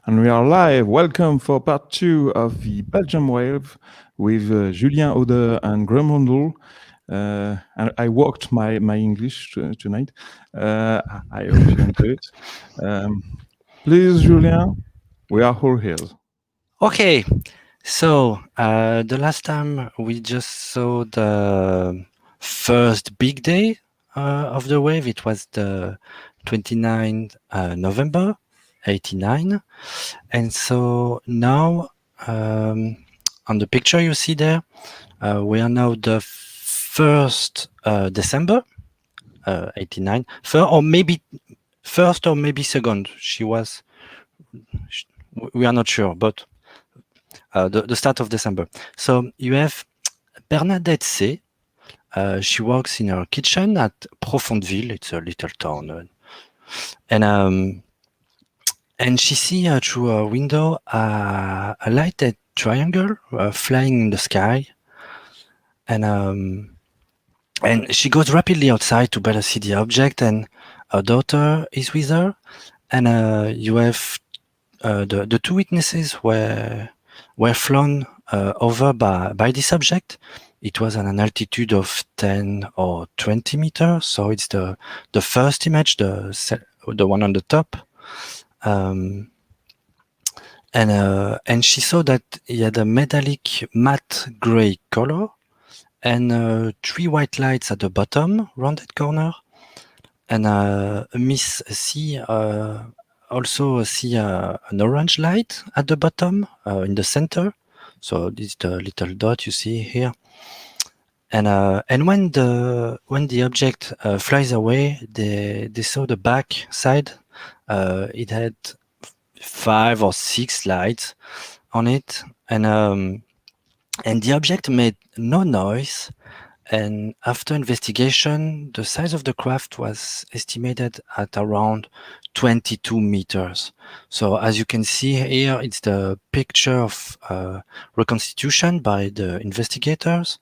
And we are live. Welcome for part 2 of the Belgium Wave with Julien Oder and Graham Rundle. And I worked my English tonight. I hope you enjoy it. Please, Julien, we are all here. Okay, so the last time we just saw the first big day of the wave. It was the 29th November 89. And so now on the picture you see there, we are now the 1st December 89. Or maybe 1st or maybe 2nd. We are not sure, but the start of December. So you have Bernadette C. She works in her kitchen at Profondeville. It's a little town, and she see through a window a lighted triangle flying in the sky, and she goes rapidly outside to better see the object. And her daughter is with her, and you have the two witnesses were flown over by this object. It was at an altitude of 10 or 20 meters, so it's the first image, the one on the top, and she saw that he had a metallic matte gray color and 3 white lights at the bottom, rounded corner, and Miss C also see an orange light at the bottom in the center. So this is the little dot you see here. And when the object flies away, they saw the back side. It had 5 or 6 lights on it, and the object made no noise. And after investigation, the size of the craft was estimated at around 22 meters. So as you can see here, it's the picture of reconstitution by the investigators.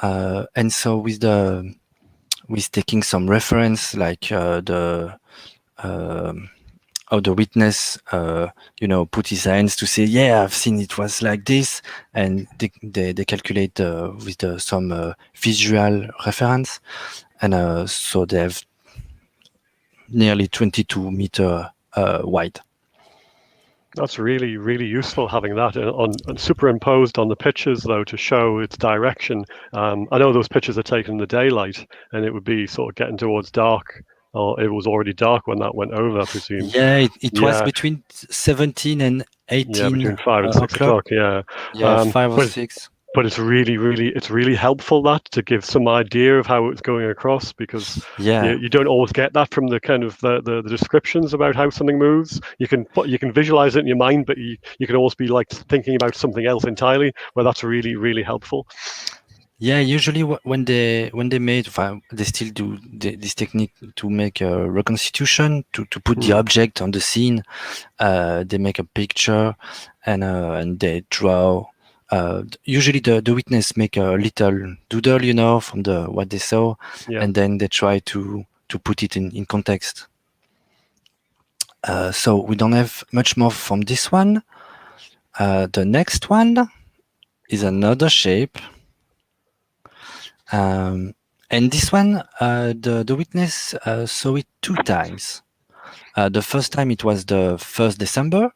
And so with taking some reference, like how the witness, put his hands to say, yeah, I've seen it was like this, and they calculate with some visual reference, and so they have nearly 22 meter wide. That's really, really useful having that superimposed on the pictures, though, to show its direction. I know those pictures are taken in the daylight, and it would be sort of getting towards dark. Or it was already dark when that went over, I presume. Yeah, it was between 17 and 18. Yeah, between 5 and 6 o'clock. Yeah, 5 or 6. But it's really helpful that to give some idea of how it's going across, because you don't always get that from the kind of the descriptions about how something moves. You can visualize it in your mind, but you can also be like thinking about something else entirely. Well, that's really, really helpful. Yeah, usually when they made, they still do this technique to make a reconstitution, to put the object on the scene. They make a picture and they draw. Usually the witness make a little doodle, from what they saw, and then they try to put it in context. So we don't have much more from this one. The next one is another shape. And this one, the witness saw it 2 times. The first time it was the 1st December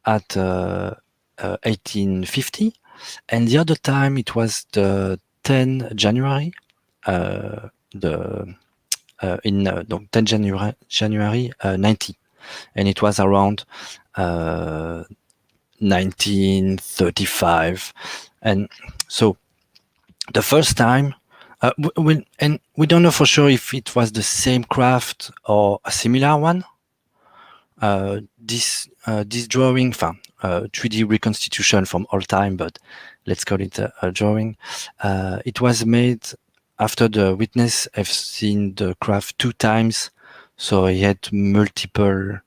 at 1850, and the other time it was the 10 January, 10 January 90, and it was around 1935, and so. The first time, we don't know for sure if it was the same craft or a similar one. This drawing, 3D reconstitution from all time, but let's call it a drawing. It was made after the witness have seen the craft 2 times, so he had multiple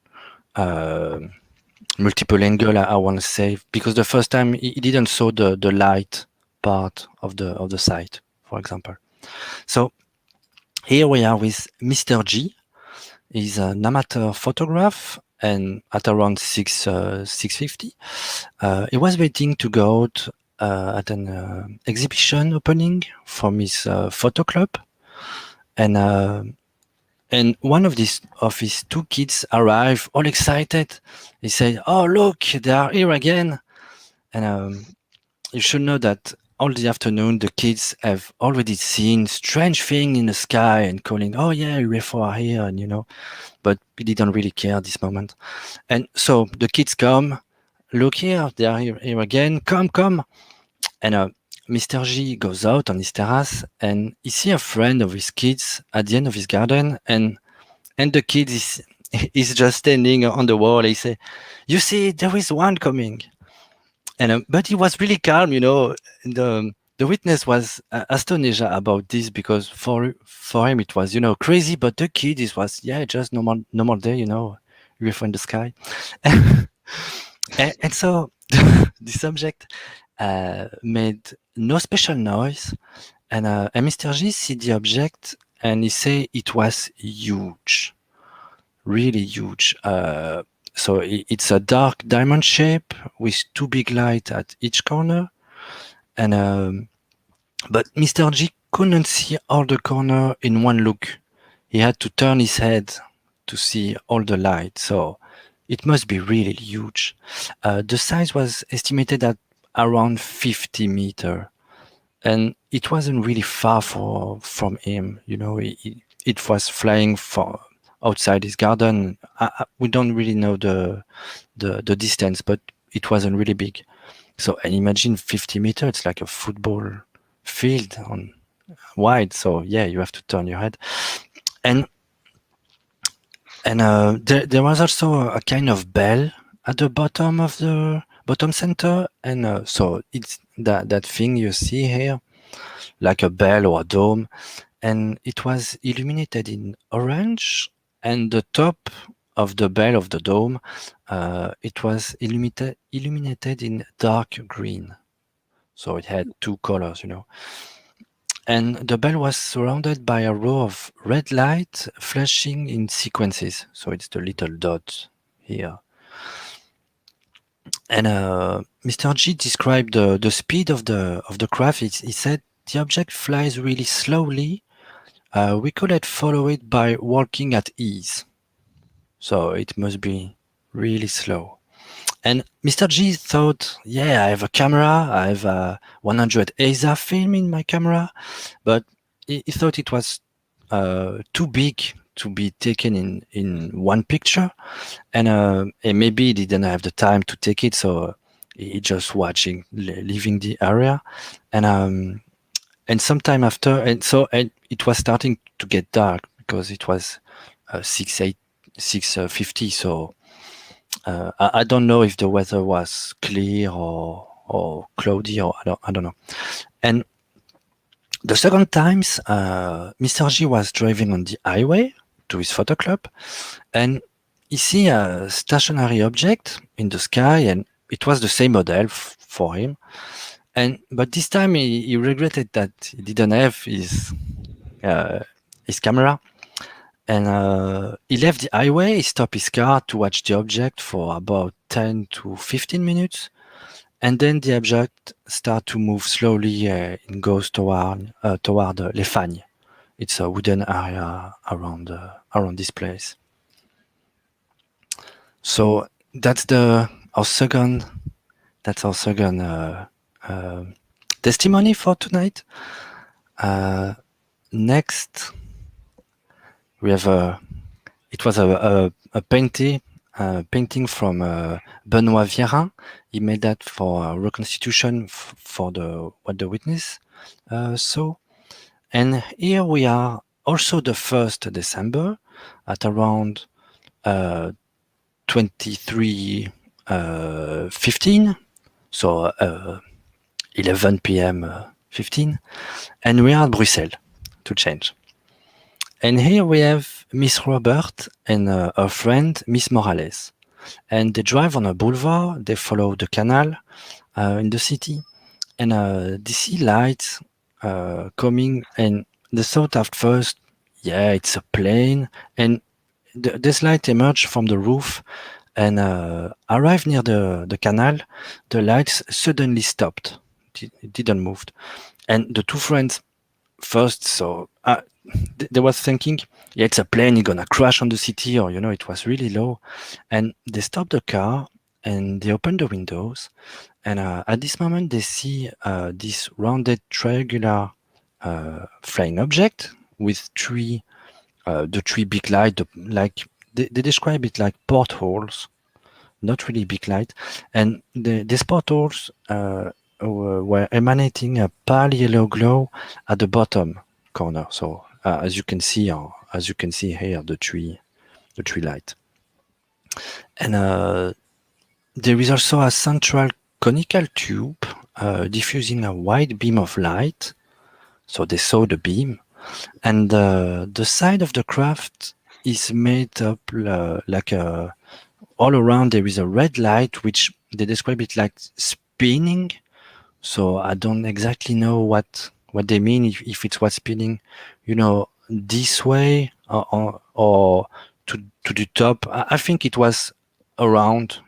angle. I want to say, because the first time he didn't saw the light part of the site, for example. So here we are with Mr. G. He's an amateur photograph, and at around 6:50, he was waiting to go at an exhibition opening from his photo club, and one of his two kids arrived, all excited. He said, "Oh, look, they are here again!" And you should know that all the afternoon the kids have already seen strange thing in the sky and calling, "Oh yeah, UFO are here," and but we didn't really care at this moment. And so the kids come, "Look here, they are here again. Come!" And Mr. G goes out on his terrace and he sees a friend of his kids at the end of his garden, and the kid is just standing on the wall. He say, "You see, there is one coming." And but he was really calm. The witness was astonished about this, because for him it was crazy, but the kid, it was just normal day, UFO in the sky. and so the subject made no special noise, and Mr. G see the object and he say it was huge, really huge. So it's a dark diamond shape with two big lights at each corner, and but Mr. G couldn't see all the corner in one look. He had to turn his head to see all the lights. So it must be really huge. The size was estimated at around 50 meters, and it wasn't really far from him. It was flying outside his garden. We don't really know the distance, but it wasn't really big. So, and imagine 50 meters, it's like a football field on wide. So yeah, you have to turn your head. And there was also a kind of bell at the bottom of the bottom center, and so it's that thing you see here, like a bell or a dome, and it was illuminated in orange, and the top of the bell of the dome, it was illuminated in dark green. So it had two colors, And the bell was surrounded by a row of red light flashing in sequences. So it's the little dot here. And Mr. G described the speed of the craft. He said the object flies really slowly. We could follow it by walking at ease. So it must be really slow. And Mr. G thought, I have a camera. I have a 100 ASA film in my camera, but he thought it was too big to be taken in one picture, and maybe he didn't have the time to take it, so he just watching, leaving the area, and sometime after, and it was starting to get dark because it was 6:50, so. I don't know if the weather was clear or cloudy, or I don't know. And the second times, Mr. G was driving on the highway to his photo club, and he see a stationary object in the sky, and it was the same model for him. But this time he regretted that he didn't have his camera. And he left the highway, he stopped his car to watch the object for about 10 to 15 minutes. And then the object starts to move slowly and goes toward Les Fagnes. It's a wooden area around this place. So that's our second testimony for tonight. Next, we have it was a painting from Benoît Viérin. He made that for reconstitution for what the witness saw. And here we are, also the 1st December at around 23:15, so 11 p.m. 15, and we are at Bruxelles to change. And here we have Miss Robert and her friend, Miss Morales. And they drive on a boulevard, they follow the canal in the city, and they see lights coming, and they thought at first, it's a plane, and this light emerged from the roof and arrived near the canal. The lights suddenly stopped. It didn't move. And the two friends first saw, they was thinking, yeah, it's a plane, it's gonna crash on the city, or, it was really low. And they stopped the car and they opened the windows. And at this moment, they see this rounded triangular flying object with the three big lights, like they describe it like portholes, not really big light. And these portholes were emanating a pale yellow glow at the bottom corner. So as you can see here, the tree light. And there is also a central conical tube diffusing a wide beam of light. So they saw the beam, and the side of the craft is made up like all around there is a red light, which they describe it like spinning. So I don't exactly know what they mean, if it's what's spinning, this way or to the top. I think it was around,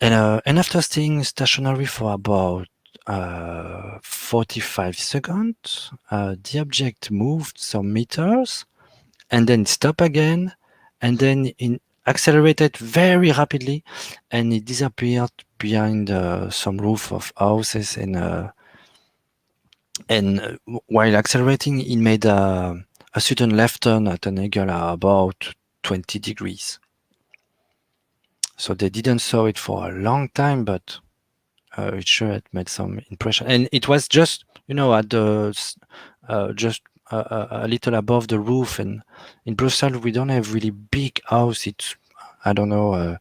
And after staying stationary for about 45 seconds, the object moved some meters and then stopped again, and then accelerated very rapidly, and it disappeared behind some roof of houses. And while accelerating, it made a sudden left turn at an angle about 20 degrees. So they didn't saw it for a long time, but it sure had made some impression. And it was just, at the just a little above the roof. And in Brussels, we don't have really big house. It's, I don't know,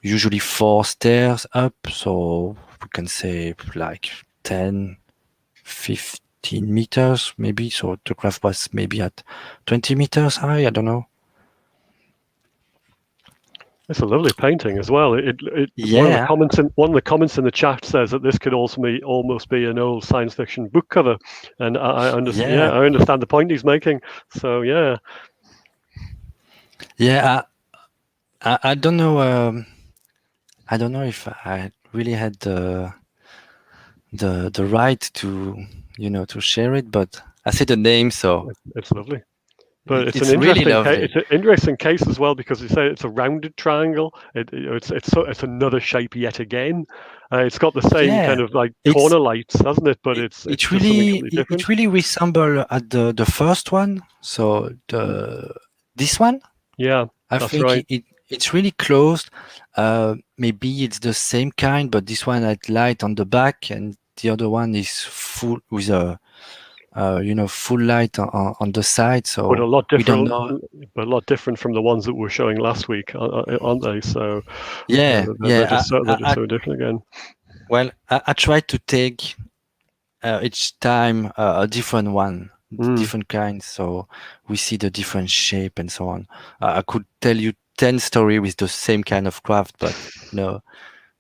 usually 4 stairs up. So we can say like 10, 15 meters maybe. So the craft was maybe at 20 meters high. I don't know. It's a lovely painting as well. Yeah. One of the comments in the chat says that this could also almost be an old science fiction book cover, and I understand. Yeah, I understand the point he's making. So yeah. Yeah, I don't know. I don't know if I really had the right to to share it, but I see the name, so it's lovely. But it's an interesting really lovely. It's an interesting case as well, because you say it's a rounded triangle. It's another shape yet again. It's got the same kind of like corner lights, hasn't it? But it's it really resembles at the first one. So this one. Yeah, I think right. It's really close. Maybe it's the same kind, but this one had light on the back, and the other one is full with a full light on the side. So but a lot different from the ones that we're showing last week, aren't they? So they're just so different again. Well, I tried to take each time a different one, different kinds, so we see the different shape and so on. I could tell you 10 stories with the same kind of craft, but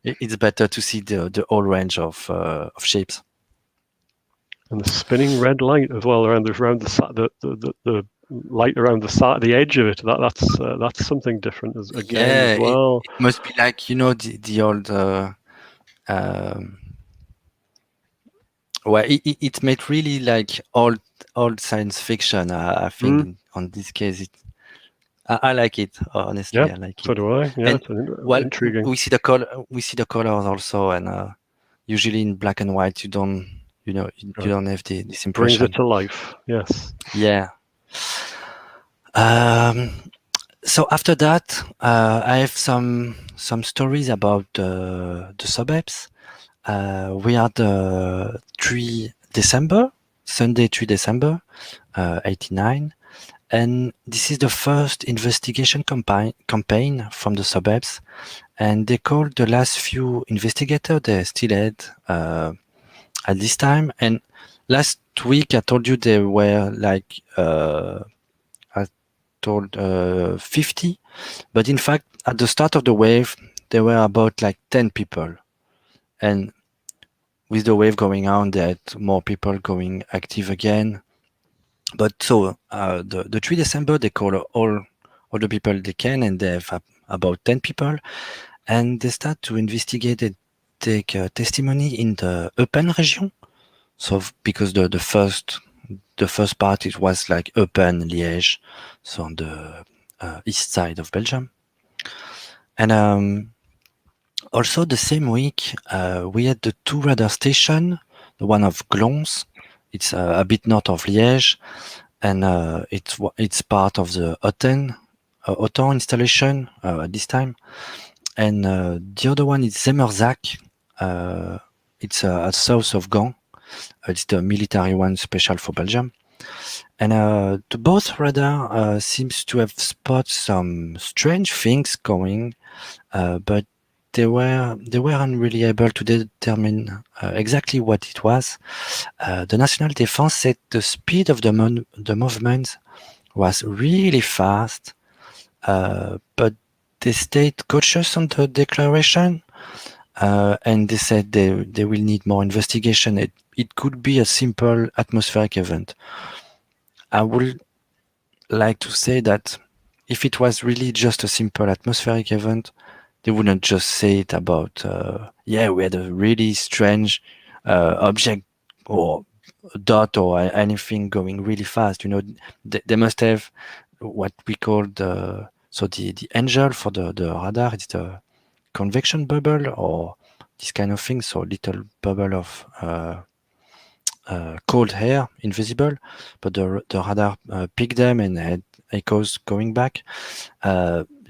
it's better to see the whole range of shapes. And the spinning red light as well around the light around the edge of it. That's something different as well. It must be like the old. Well, it made really like old science fiction. I think on this case, I like it. Honestly, I like it. So do I. Yeah, intriguing. We see the color. We see the colors also, and usually in black and white, you don't have this impression. Brings it to life. Yes. Yeah. So after that, I have some stories about the suburbs. We are the 3 December, Sunday 3 December, 89. And this is the first investigation campaign from the suburbs. And they called the last few investigators they still had at this time. And last week, I told you there were like, 50. But in fact, at the start of the wave, there were about like 10 people. And with the wave going on, there had more people going active again. But so the 3 December, they call all the people they can, and they have about 10 people, and they start to investigate and take testimony in the Eupen region. So because the first part, it was like Eupen, Liège, so on the east side of Belgium. And also the same week, we had the 2 radar stations, the one of Glons, it's a bit north of Liège, and it's part of the Autan installation at this time. And the other one is Zemerzak. It's south of Gand. It's the military one, special for Belgium. And the both radar seems to have spotted some strange things going, but they weren't really able to determine exactly what it was. The National Defense said the speed of the movement was really fast, but they stayed cautious on the declaration, and they said they will need more investigation. It could be a simple atmospheric event. I would like to say that if it was really just a simple atmospheric event, they wouldn't just say it about, we had a really strange object or dot or anything going really fast. They must have what we call the angel for the radar. It's the convection bubble or this kind of thing. So little bubble of cold air, invisible, but the radar picked them and had echoes going back.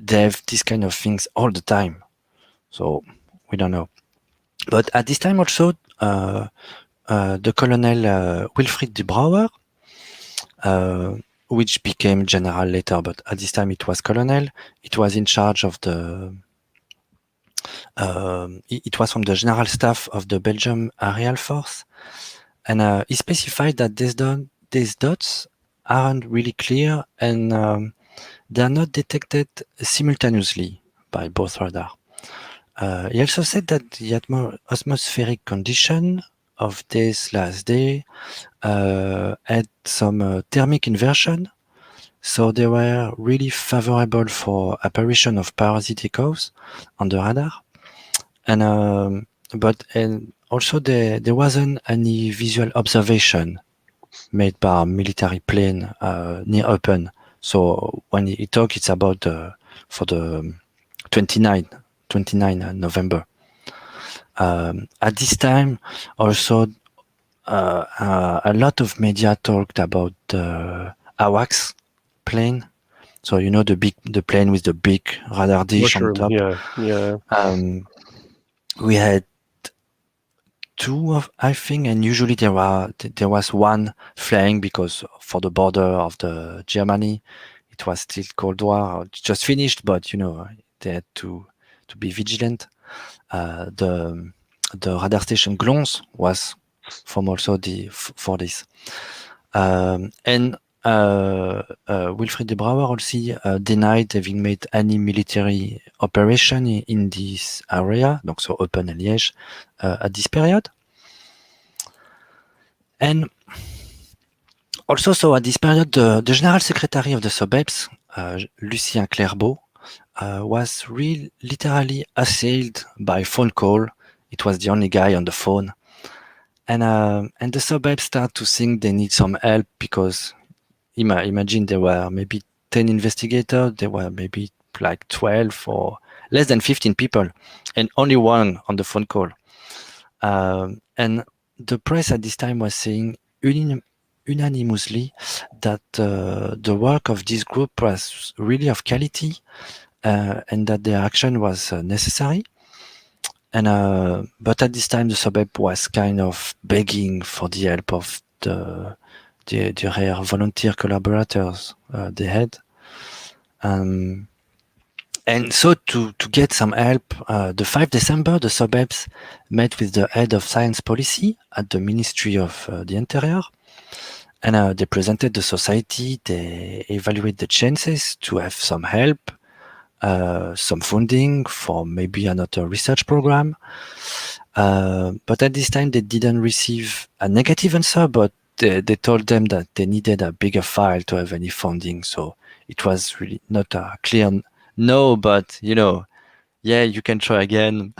They have these kind of things all the time, so we don't know. But at this time also, the Colonel Wilfried de Brouwer, which became general later, but at this time it was colonel. It was in charge of the. It was from the general staff of the Belgium Aerial Force, and he specified that these dots aren't really clear and they are not detected simultaneously by both radar. He also said that the atmospheric condition of this last day had some thermic inversion, so they were really favorable for apparition of parasitic echoes on the radar, and also there wasn't any visual observation made by a military plane near Eupen. So when he talked, it's about for the 29 November. At this time, also a lot of media talked about the AWACS plane. So the plane with the big radar dish on top. Yeah. We had 2 of, I think, and usually there was one flying because for the border of the Germany, it was still Cold War, just finished, but they had to be vigilant. The radar station Glons was from also for this, and Wilfried de Brouwer also denied having made any military operation in this area, so Eupen and Liège, at this period. And also, so at this period, the General Secretary of the SOBEPS, Lucien Clerbeau, was literally assailed by phone call. It was the only guy on the phone. And the SOBEPS start to think they need some help because imagine there were maybe 10 investigators, there were maybe like 12 or less than 15 people, and only one on the phone call. And the press at this time was saying unanimously that the work of this group was really of quality and that their action was necessary. And but at this time, the SOBEP was kind of begging for the help of the rare volunteer collaborators they had. And so to get some help, the 5 December, the SOBEPS met with the head of science policy at the Ministry of the Interior. And they presented the society, they evaluated the chances to have some help, some funding for maybe another research program. But at this time, they didn't receive a negative answer, but they told them that they needed a bigger file to have any funding. So it was really not a clear no, but yeah, you can try again.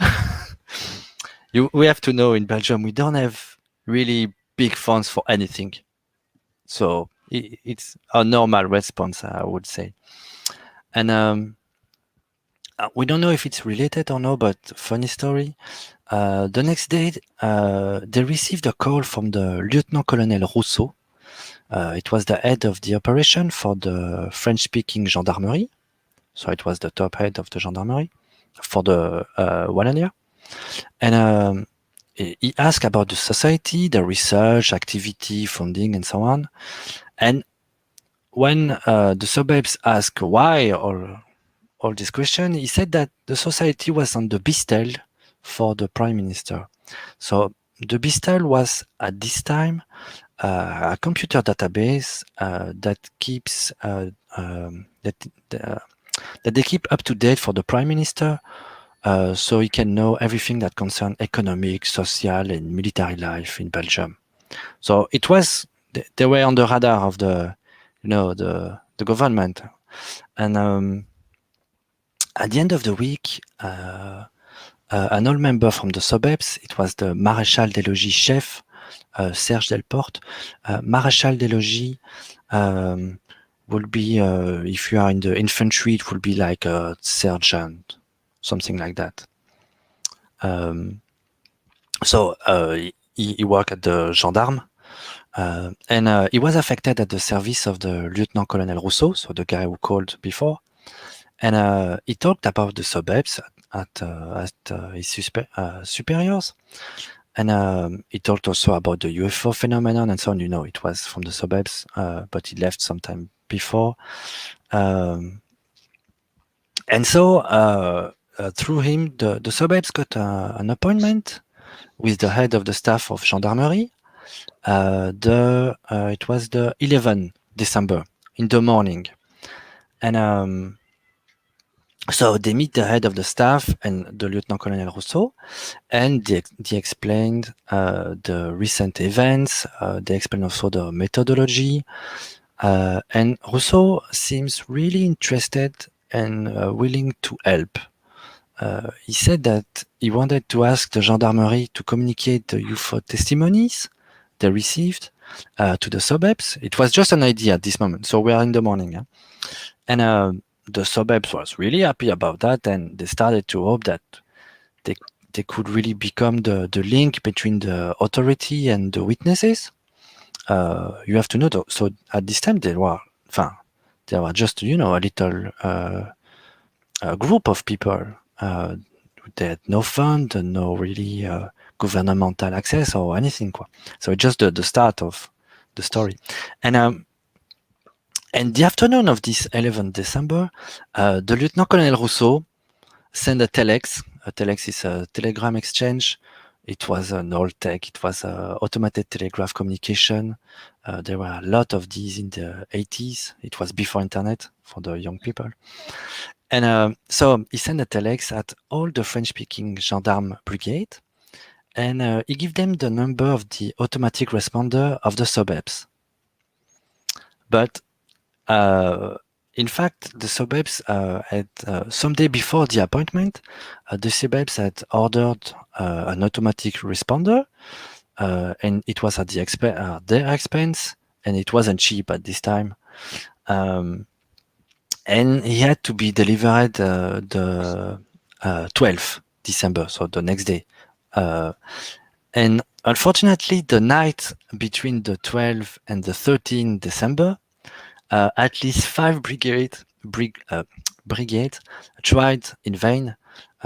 We have to know in Belgium, we don't have really big funds for anything. So it's a normal response, I would say. And we don't know if it's related or no, but funny story. The next day, they received a call from the Lieutenant Colonel Rousseau. It was the head of the operation for the French-speaking gendarmerie. So it was the top head of the gendarmerie for the Wallonia. And he asked about the society, the research, activity, funding, and so on. And when the suburbs asked why or all this question, he said that the society was on the Bistel for the prime minister. So the Bistel was at this time a computer database that keeps that they keep up to date for the prime minister, so he can know everything that concerns economic, social, and military life in Belgium. So it was they were on the radar of the the government. And at the end of the week, an old member from the suburbs, it was the Maréchal des Logis chef, Serge Delporte. Maréchal des Logis will be, if you are in the infantry, it will be like a sergeant, something like that. So he worked at the gendarme, and he was affected at the service of the Lieutenant Colonel Rousseau, so the guy who called before. And he talked about the suburbs at his superiors. And he talked also about the UFO phenomenon and so on. It was from the suburbs, but he left sometime before. And so through him, the suburbs got an appointment with the head of the staff of gendarmerie. It was the 11th December in the morning. And so they meet the head of the staff and the Lieutenant Colonel Rousseau, and they explained the recent events. They explained also the methodology. And Rousseau seems really interested and willing to help. He said that he wanted to ask the gendarmerie to communicate the UFO testimonies they received to the suburbs. It was just an idea at this moment. So we are in the morning. Yeah? And the suburbs was really happy about that, and they started to hope that they could really become the link between the authority and the witnesses. You have to know, though, so at this time they were just a little group of people. They had no fund, no really governmental access or anything. So it's just the start of the story. And the afternoon of this 11th December, the Lieutenant Colonel Rousseau sent a telex. A telex is a telegram exchange. It was an old tech. It was automated telegraph communication. There were a lot of these in the 80s. It was before internet for the young people. And so he sent a telex at all the French-speaking gendarme brigade, and he gave them the number of the automatic responder of the suburbs. But in fact, the suburbs had some day before the appointment, the suburbs had ordered an automatic responder, and it was at their expense, and it wasn't cheap at this time. And he had to be delivered the 12th December, so the next day. And unfortunately, the night between the 12th and the 13th December, at least 5 brigades tried in vain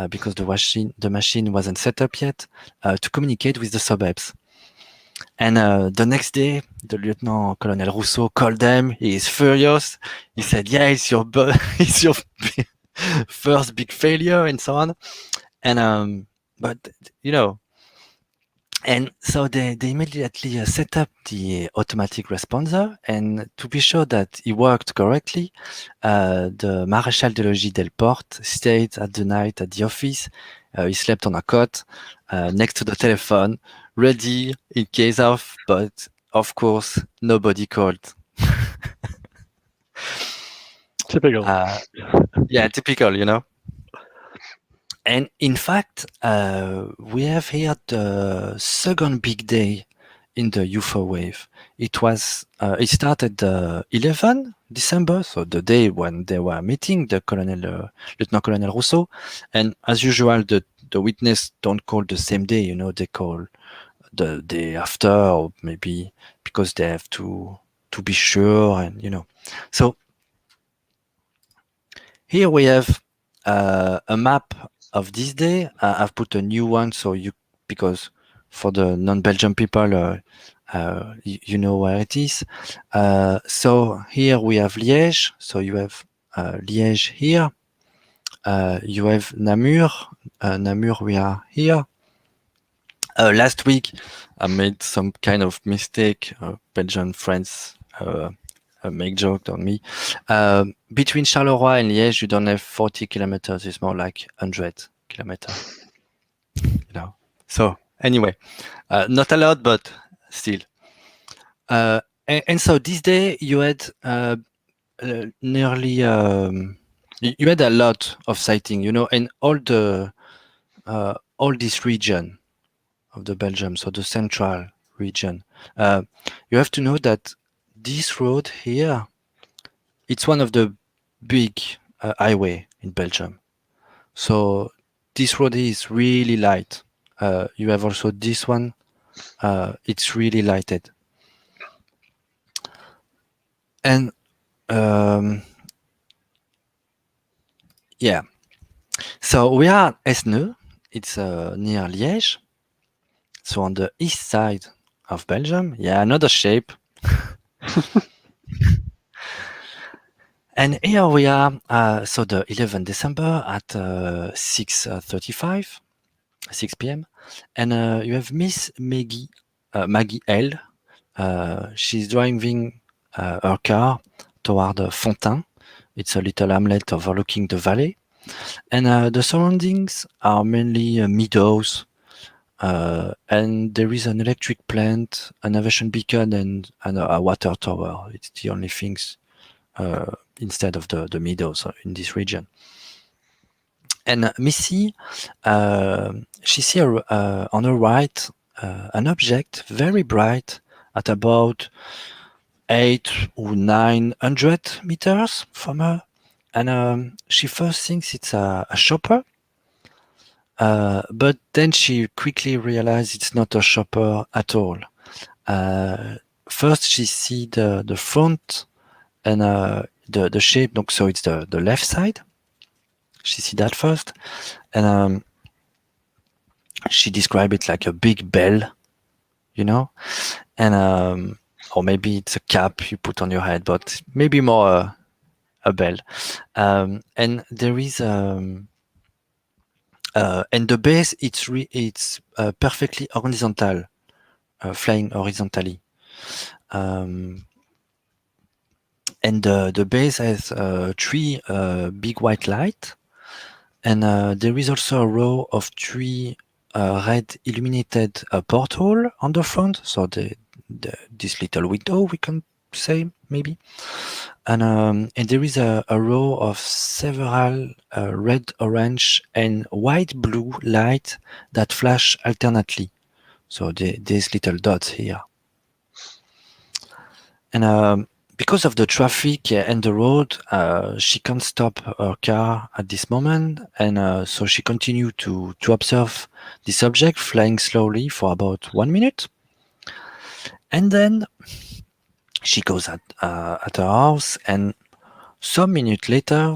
because the machine wasn't set up yet to communicate with the suburbs. And the next day, the Lieutenant Colonel Rousseau called them. He is furious. He said, "Yeah, it's your first big failure," and so on. And but and so they immediately set up the automatic responder, and to be sure that it worked correctly, the Maréchal des Logis Delporte stayed at the night at the office. He slept on a cot next to the telephone, ready in case of, but of course, nobody called. Typical. Yeah, typical, you know. And in fact, we have here the second big day in the UFO wave. It started 11 December, so the day when they were meeting the Lieutenant Colonel Rousseau. And as usual, the witness don't call the same day, you know, they call the day after, or maybe because they have to be sure, and you know. So here we have a map of this day. I've put a new one because for the non-Belgian people, you know where it is. So here we have Liège. So you have Liège here. You have Namur. Namur, we are here. Last week, I made some kind of mistake. Belgian friends make joke on me. Between Charleroi and Liège, you don't have 40 kilometers. It's more like 100 kilometers. You know. So anyway, not a lot, but still. And so this day you had nearly you had a lot of sighting, you know, in all this region of the Belgium, so the central region. You have to know that this road here, it's one of the big highway in Belgium. So this road is really light. You have also this one. It's really lighted. And yeah, so we are at Esneux. It's near Liège. So on the east side of Belgium. Yeah, another shape. And here we are, so the 11th December at 6:35, 6 p.m. And you have Miss Maggie L. She's driving her car toward Fontaine. It's a little hamlet overlooking the valley. And the surroundings are mainly meadows. And there is an electric plant, an aviation beacon, and a water tower. It's the only things instead of the meadows in this region. And Missy, she sees on her right an object very bright at about 800 or 900 meters from her. And she first thinks it's a chopper. But then she quickly realizes it's not a chopper at all. First, she sees the front and the shape. So it's the left side. She sees that first, and she describes it like a big bell, you know, and or maybe it's a cap you put on your head, but maybe more a bell. And there is and the base, it's perfectly horizontal, flying horizontally. And the base has 3 big white lights, and there is also a row of 3 red illuminated porthole on the front. So this little window, we can say maybe. And there is a row of several red, orange, and white blue lights that flash alternately. So these little dots here. And because of the traffic and the road, she can't stop her car at this moment. And so she continued to observe this object flying slowly for about 1 minute. And then she goes at her house, and some minutes later,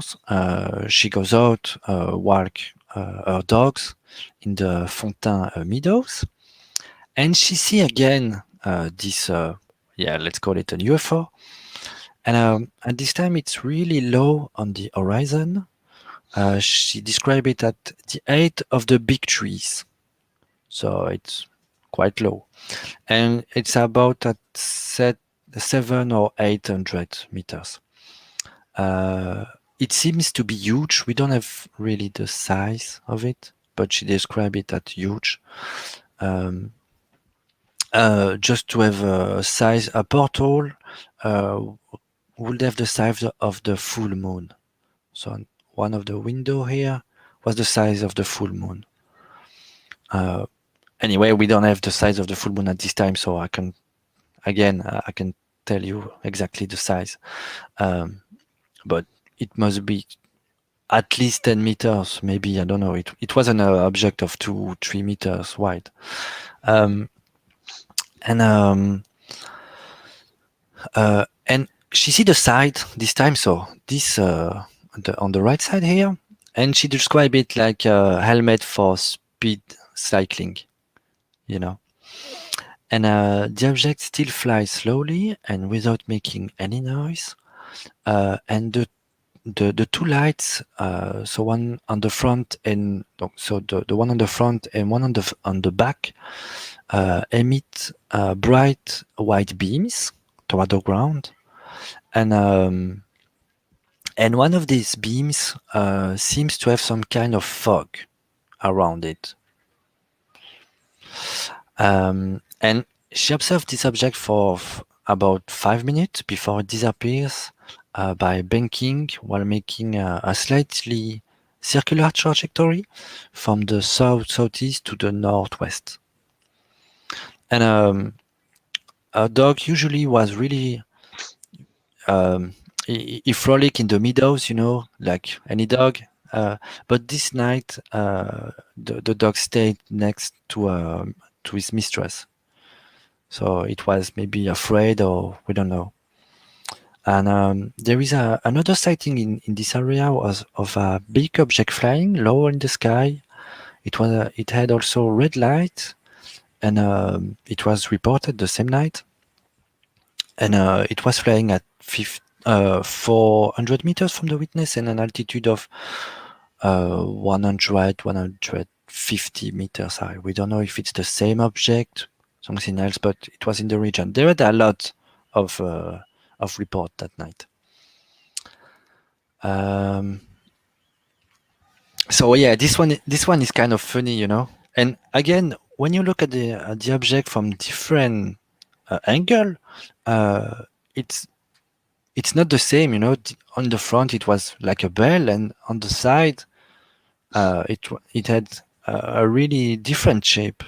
she goes out, walk her dogs in the Fontaine meadows, and she see again this, let's call it an UFO. And at this time, it's really low on the horizon. She described it at the height of the big trees, so it's quite low, and it's about at 700 or 800 meters. It seems to be huge. We don't have really the size of it, but she described it as huge. just to have a portal would have the size of the full moon. So one of the window here was the size of the full moon. Anyway, we don't have the size of the full moon at this time, so I can tell you exactly the size. But it must be at least 10 meters, maybe, I don't know. It was an object of 2-3 meters wide. And she see the side this time, so this on the right side here, and she described it like a helmet for speed cycling, you know. And the object still flies slowly and without making any noise. And the two lights, so one on the front and so the one on the front and one on the back, emit bright white beams toward the ground, and one of these beams seems to have some kind of fog around it. And she observed this object for about 5 minutes before it disappears by banking while making a slightly circular trajectory from the southeast to the northwest. And a dog usually was really he frolic in the meadows, you know, like any dog. But this night, the dog stayed next to his mistress. So it was maybe afraid, or we don't know. And there is another sighting in this area of a big object flying low in the sky. It had also red light, and it was reported the same night. And it was flying at 400 meters from the witness and an altitude of 150 meters high. We don't know if it's the same object, something else, but it was in the region. There had a lot of report that night. So yeah, this one is kind of funny, you know. And again, when you look at the object from different angle, it's not the same, you know. On the front it was like a bell, and on the side it had a really different shape.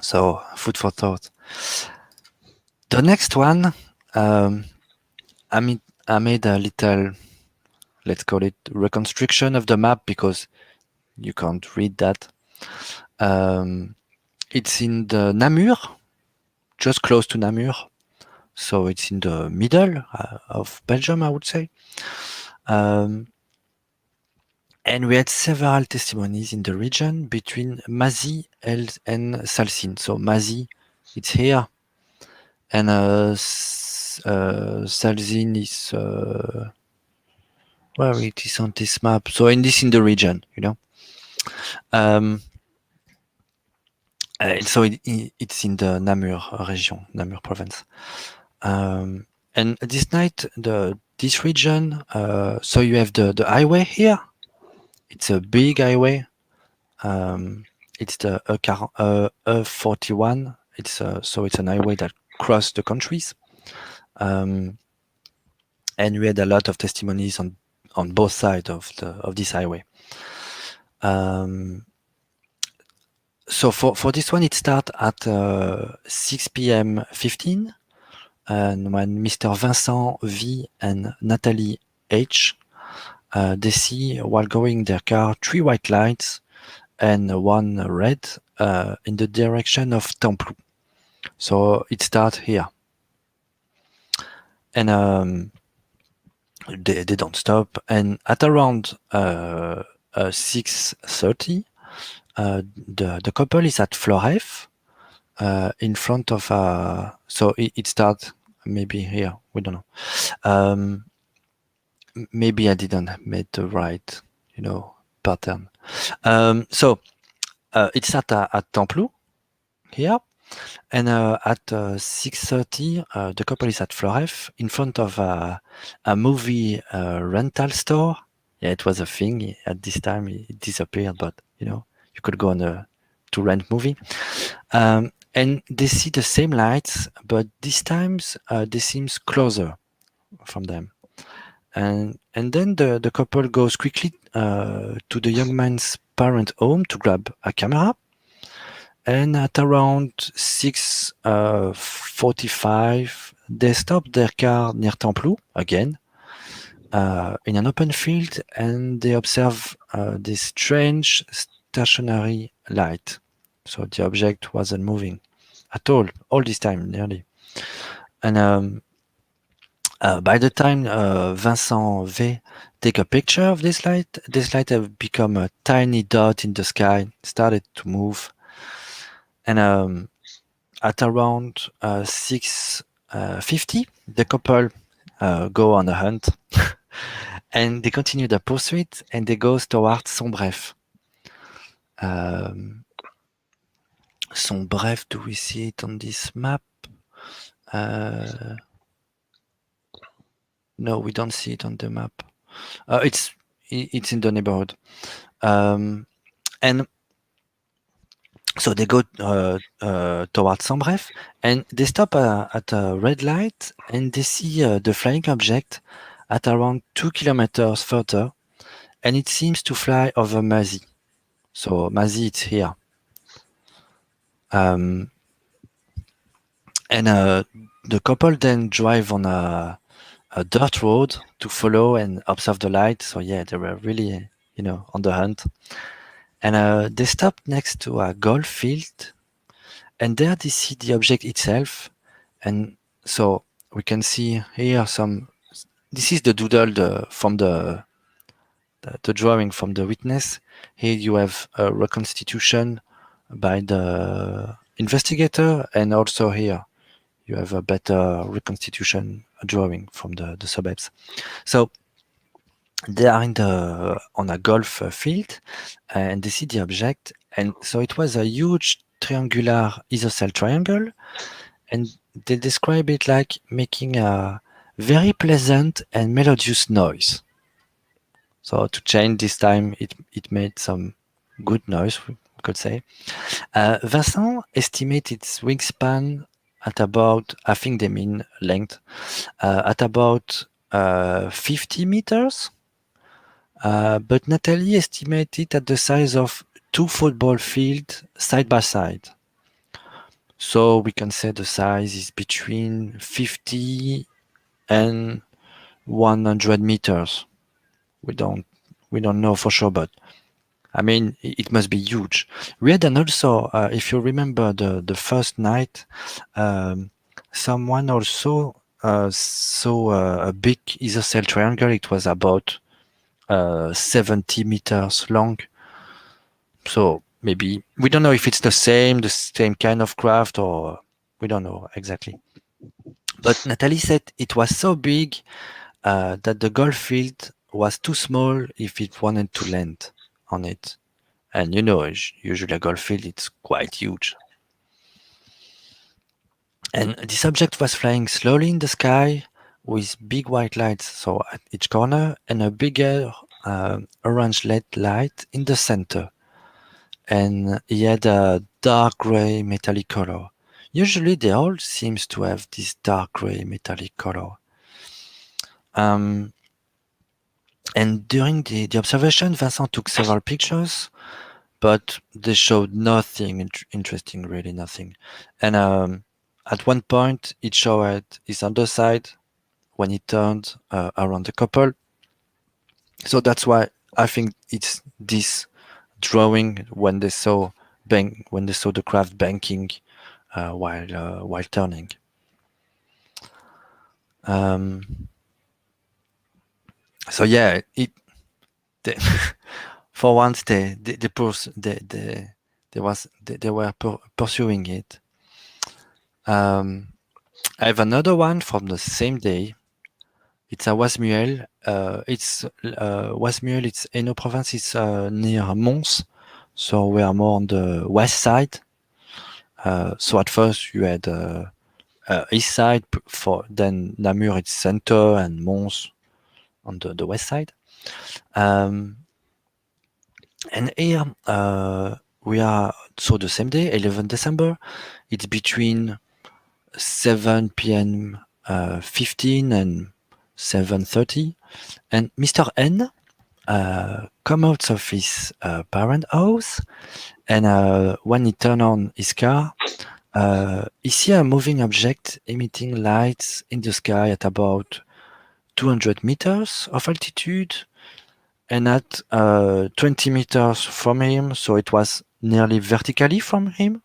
So food for thought. The next one, I made a little, let's call it, reconstruction of the map, because you can't read that. It's in the Namur, just close to Namur. So it's in the middle of Belgium, I would say. And we had several testimonies in the region between Mazy and Salsigne. So Mazy, it's here, and Salsigne is where it is on this map. So in the region, you know. So it's in the Namur region, Namur province. And this night, this region, so you have the highway here. It's a big highway. It's the E41. So it's an highway that crosses the countries. And we had a lot of testimonies on both sides of this highway. So for this one, it starts at 6 p.m. 15, and when Mr. Vincent V and Nathalie H, they see, while going their car, 3 white lights and 1 red in the direction of Templou. So it starts here, and they don't stop. And at around 6:30. The couple is at Floor F, in front of so it starts maybe here, we don't know. Maybe I didn't make the right, you know, pattern. So it starts at Templou here, and at 6:30 the couple is at Floor F in front of a movie rental store. Yeah, it was a thing at this time. It disappeared, but you know, you could go on to rent movie. And and they see the same lights, but this time they seems closer from them. And then the couple goes quickly to the young man's parent home to grab a camera. And at around 6:45, they stop their car near Templou again, in an open field, and they observe this strange stationary light. So the object wasn't moving at all this time, nearly. And by the time Vincent V take a picture of this light have become a tiny dot in the sky, started to move. And at around 6:50, the couple go on a hunt and they continue the pursuit and they go towards Sombref. Sombref, do we see it on this map? No, we don't see it on the map. It's in the neighborhood. And so they go towards Sombref, and they stop at a red light, and they see the flying object at around 2 kilometers further, and it seems to fly over Mazy. So Mazy, it's here. And the couple then drive on a dirt road to follow and observe the light. So yeah, they were really, on the hunt. And they stopped next to a golf field, and there they see the object itself. And so we can see here this is the doodle from the drawing from the witness. Here you have a reconstitution by the investigator, and also here you have a better reconstitution drawing from the suburbs. So they are on a golf field, and they see the object, and so it was a huge triangular isocell triangle, and they describe it like making a very pleasant and melodious noise. So to change this time, it made some good noise, we could say. Vincent estimated its wingspan at about, I think they mean length, at about 50 meters. But Nathalie estimated at the size of 2 football fields side by side. So we can say the size is between 50 and 100 meters. We don't know for sure, but I mean, it must be huge. We had also, if you remember the first night, someone also saw a big isocell triangle. It was about 70 meters long. So maybe, we don't know if it's the same kind of craft, or we don't know exactly. But Nathalie said it was so big that the golf field was too small if it wanted to land on it. And usually a golf field, it's quite huge. And this object was flying slowly in the sky with big white lights, so at each corner, and a bigger orange LED light in the center. And he had a dark gray metallic color. Usually they all seems to have this dark gray metallic color. And during the observation, Vincent took several pictures, but they showed nothing interesting, really nothing. And at one point, it showed his underside when he turned around the couple. So that's why I think it's this drawing when they saw the craft banking while turning. So yeah, for once they were pursuing it. I have another one from the same day. It's a Wasmuel. It's Wasmuel. It's Hainaut province. It's near Mons, so we are more on the west side. So at first you had east side, then Namur it's center, and Mons on the west side. And here we are so the same day, 11 December, it's between 7 p.m. 15 and 7:30, and Mr. N come out of his parent house, and when he turn on his car, he see a moving object emitting lights in the sky at about 200 meters of altitude, and at 20 meters from him, so it was nearly vertically from him.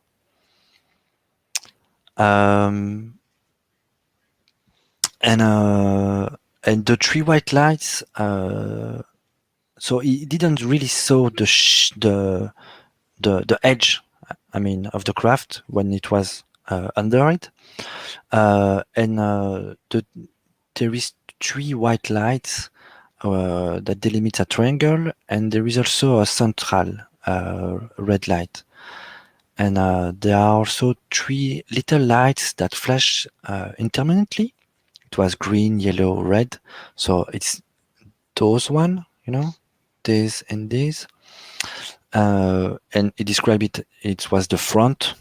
And the three white lights, so he didn't really saw the edge, I mean, of the craft when it was under it. There is three white lights that delimit a triangle, and there is also a central red light. And there are also three little lights that flash intermittently. It was green, yellow, red. So it's those one, this and this. And he described it was the front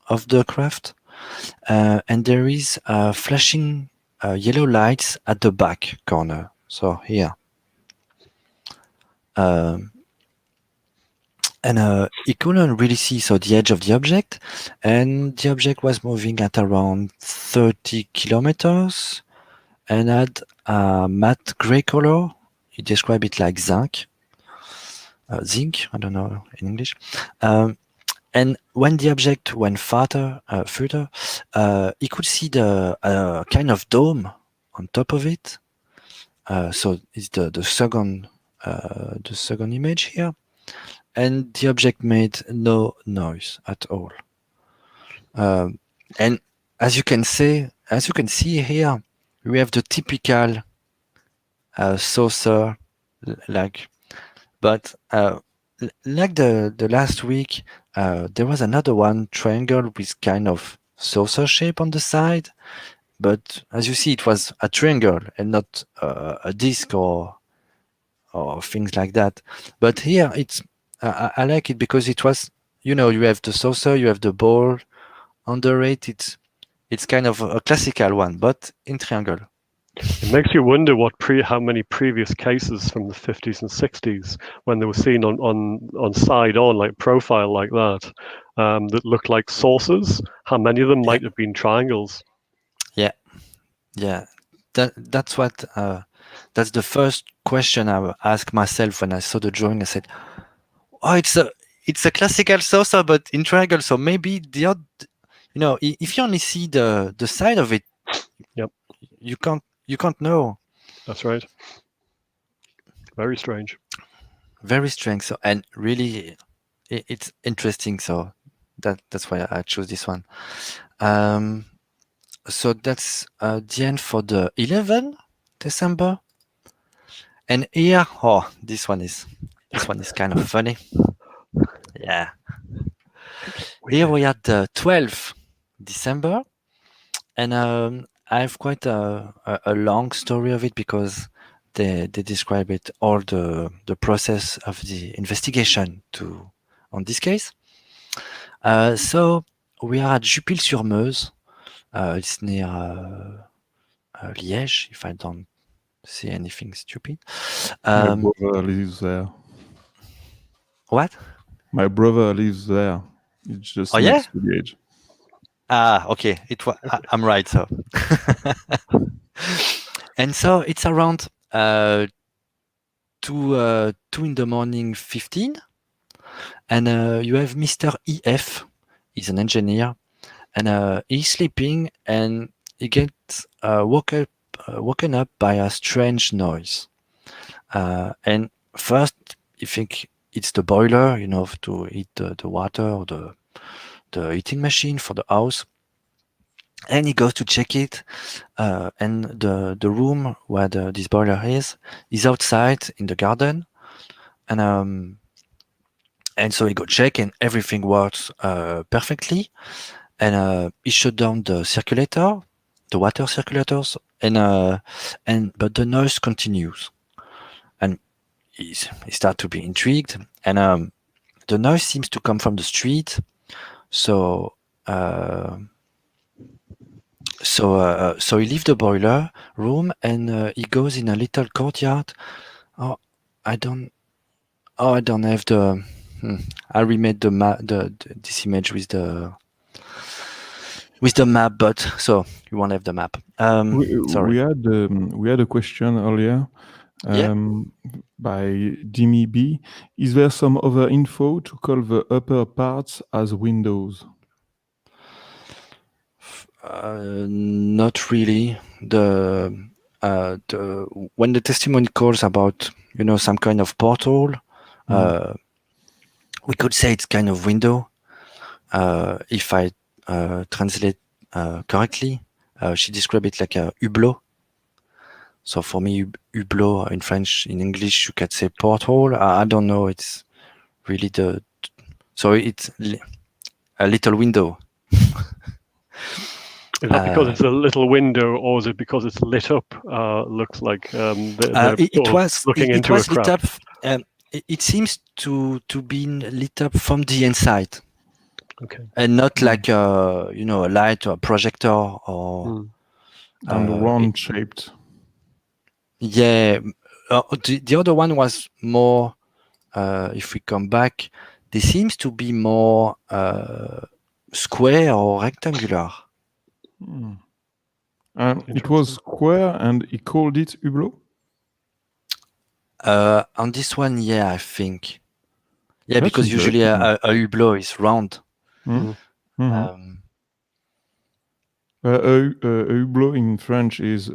of the craft. And there is flashing yellow lights at the back corner. So here. And he couldn't really see the edge of the object, and the object was moving at around 30 kilometers and had a matte gray color. He described it like zinc, I don't know in English. And when the object went further, he could see the kind of dome on top of it. So it's the second image here. And the object made no noise at all. And as you can see here, we have the typical saucer, but like the last week, there was another one, triangle with kind of saucer shape on the side. But as you see, it was a triangle and not a disc or things like that. But here it's I like it because it was, you have the saucer, you have the ball under it. It's kind of a classical one, but in triangle. It makes you wonder how many previous cases from the 50s and 60s, when they were seen on side on, like profile like that, that looked like saucers, how many of them might have been triangles. Yeah. That's what that's the first question I asked myself when I saw the drawing. I said, "Oh, it's a classical saucer, but in triangle. So maybe the odd, if you only see the side of it, yep, you can't know." That's right. Very strange. Very strange. So, and really, it's interesting. So that's why I chose this one. So that's the end for the 11 December. And here, this one is kind of funny. Yeah. Here we had the 12th December, and I have quite a long story of it because they describe it all the process of the investigation on this case. So we are at Jupille-sur-Meuse. It's near Liège, if I don't see anything stupid. My brother lives there. What? My brother lives there. It's just next to Liège. Okay. I'm right. So, and so it's around 2 in the morning, 15, and you have Mr. EF. He's an engineer, and he's sleeping, and he gets woken up by a strange noise. And first, you think it's the boiler, to heat the water, or the heating machine for the house. And he goes to check it, and the room where this boiler is outside in the garden, and so he go check, and everything works perfectly, and he shut down the water circulators, but the noise continues, and he start to be intrigued, and the noise seems to come from the street, So he leaves the boiler room and he goes in a little courtyard. I don't have the. I remade this image with the map, but so you won't have the map. Sorry. We had a question earlier by Jimmy B. Is there some other info to call the upper parts as windows? Not really. When the testimony calls about some kind of portal, we could say it's kind of window. If I translate correctly, she described it like a hublot. So for me, hublot in French, in English, you could say porthole. I don't know. It's really so it's a little window. Is that because it's a little window, or is it because it's lit up? Looks like it was looking it into was a craft. lit up. It seems to be lit up from the inside. Okay. And not like a light or a projector or and round shaped. Yeah, the other one was more. If we come back, they seems to be more square or rectangular. It was square, and he called it hublot. On this one, yeah, I think. Yeah, That's because usually a hublot is round. A hublot in French is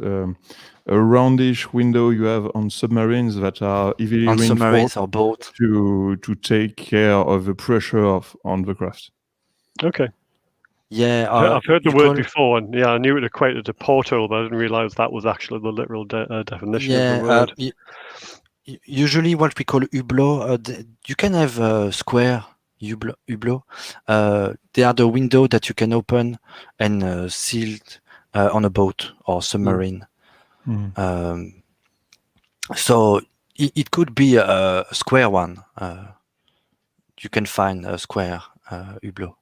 a roundish window you have on submarines that are heavily reinforced or boat to take care of the pressure on the craft. Okay. Yeah, I've heard the word before, and I knew it equated to porthole, but I didn't realize that was actually the literal definition of the word. Usually, what we call hublot, you can have a square hublot. They are the window that you can open and seal on a boat or submarine. So it could be a square one. You can find a square hublot.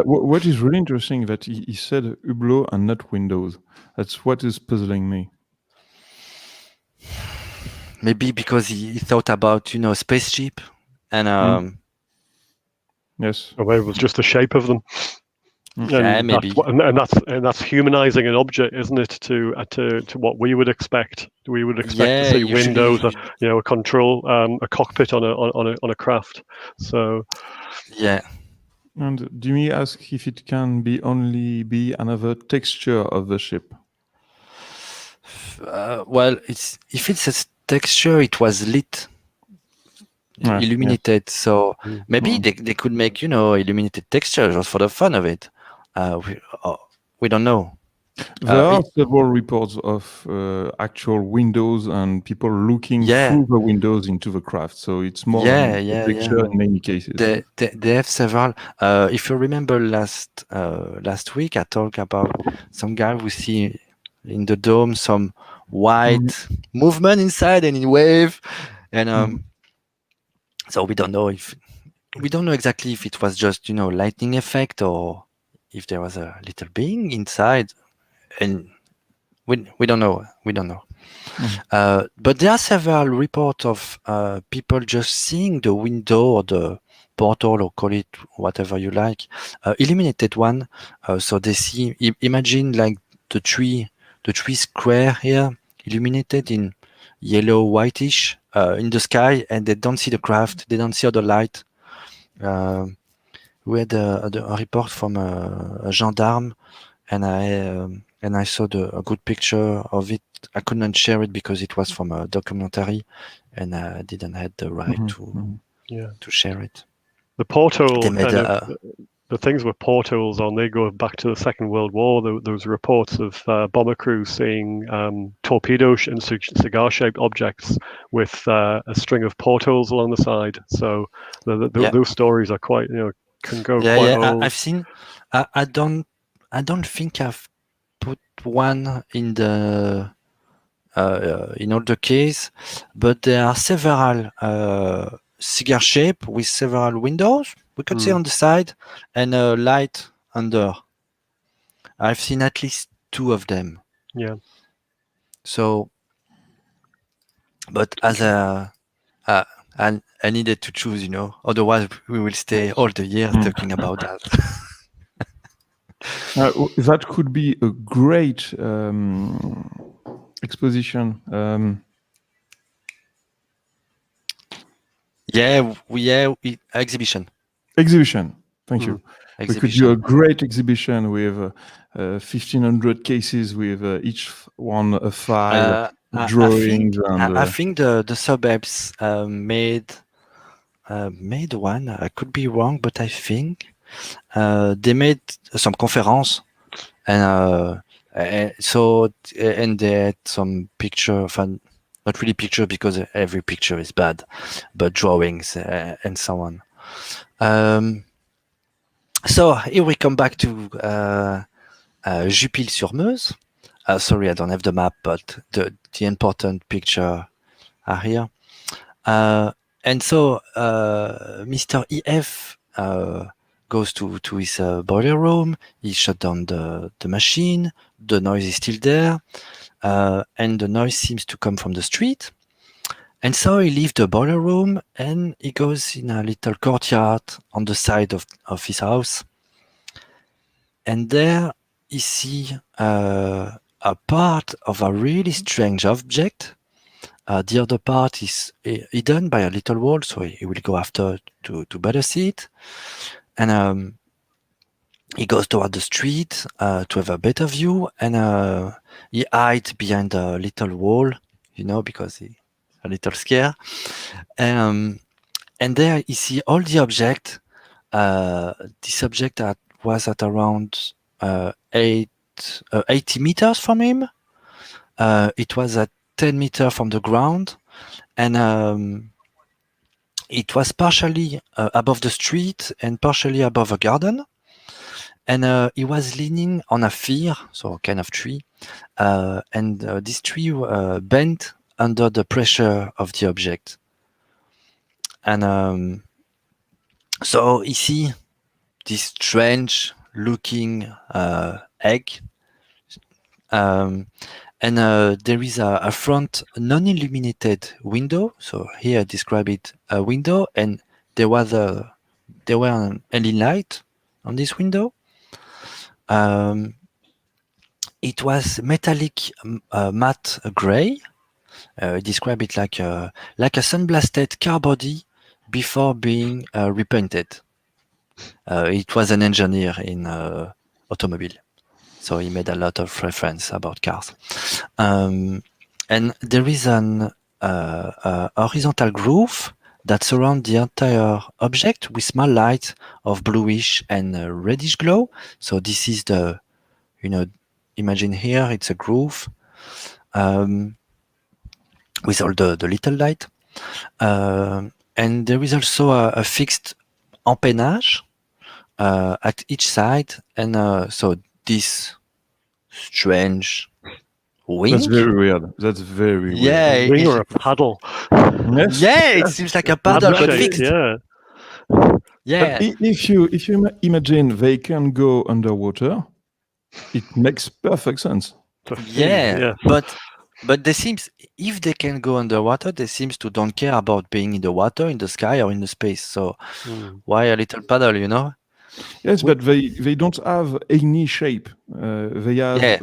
What is really interesting that he said hublot and not windows. That's what is puzzling me. Maybe because he thought about spaceship and yes, or maybe it was just the shape of them. Yeah, maybe. That's humanizing an object, isn't it? To what we would expect. We would expect to see windows, a control, a cockpit on a craft. So yeah. And Jimmy asked if it can only be another texture of the ship. Well, if it's a texture, it was lit. Illuminated, so maybe they could make illuminated texture just for the fun of it. We don't know. There are several reports of actual windows and people looking through the windows into the craft. So it's more a picture in many cases. They have several. If you remember last week, I talked about some guy we see in the dome some white movement inside and in wave, and so we don't know exactly if it was just lightning effect or if there was a little being inside, and we don't know. But there are several reports of people just seeing the window or the portal, or call it whatever you like, illuminated one. So they see. Imagine like the tree square here, illuminated in yellow, whitish in the sky, and they don't see the craft. They don't see the light. We had a report from a gendarme, and I saw a good picture of it. I could not share it because it was from a documentary, and I didn't have the right to share it. The portal the things with portals on, they go back to the Second World War. There was reports of bomber crews seeing torpedo and cigar-shaped objects with a string of portals along the side. So those stories are quite, can go quite old. I've seen. I don't think I've put one in the in all the case, but there are several cigar shape with several windows, we could say, on the side, and a light under. I've seen at least 2 of them. Yeah. So, but as I needed to choose, you know, otherwise we will stay all the year talking about that. That could be a great exposition. Exhibition. Exhibition. Thank you. Exhibition. We could do a great exhibition with 1,500 cases, with each one a file, drawings. I think the suburbs made one. I could be wrong, but I think they made some conference, and they had some picture, not really picture because every picture is bad, but drawings and so on. So here we come back to Jupille-sur-Meuse. Sorry, I don't have the map, but the important picture are here. And so Mr. EF goes to his boiler room. He shut down the machine. The noise is still there, and the noise seems to come from the street. And so he leaves the boiler room and he goes in a little courtyard on the side of his house. And there he sees a part of a really strange object. The other part is hidden by a little wall, so he will go after to better see it. And he goes toward the street to have a better view, and he hides behind a little wall, you know, because he's a little scared. And there you see all the object. This object was at around 80 meters from him. It was at 10 meters from the ground, and it was partially above the street and partially above a garden. And he was leaning on a fir, so a kind of tree, and this tree bent under the pressure of the object. And so you see this strange looking egg, and there is a front non-illuminated window. So here I describe it a window, and there were an LED light on this window. It was metallic matte gray. Describe it like a sandblasted car body before being repainted. It was an engineer in automobile, so he made a lot of reference about cars. And there is an horizontal groove that surrounds the entire object with small lights of bluish and reddish glow. So this is imagine here it's a groove with all the little light. And there is also a fixed empennage at each side, and so this strange wing. That's very weird. Yeah, wing or a paddle. Yes. Yeah, it seems like a paddle, but fixed. Yeah. Yeah. If you imagine they can go underwater, it makes perfect sense. Yeah. But they seems, if they can go underwater, they seems to don't care about being in the water, in the sky, or in the space. So why a little paddle, you know? Yes, but they don't have any shape. They have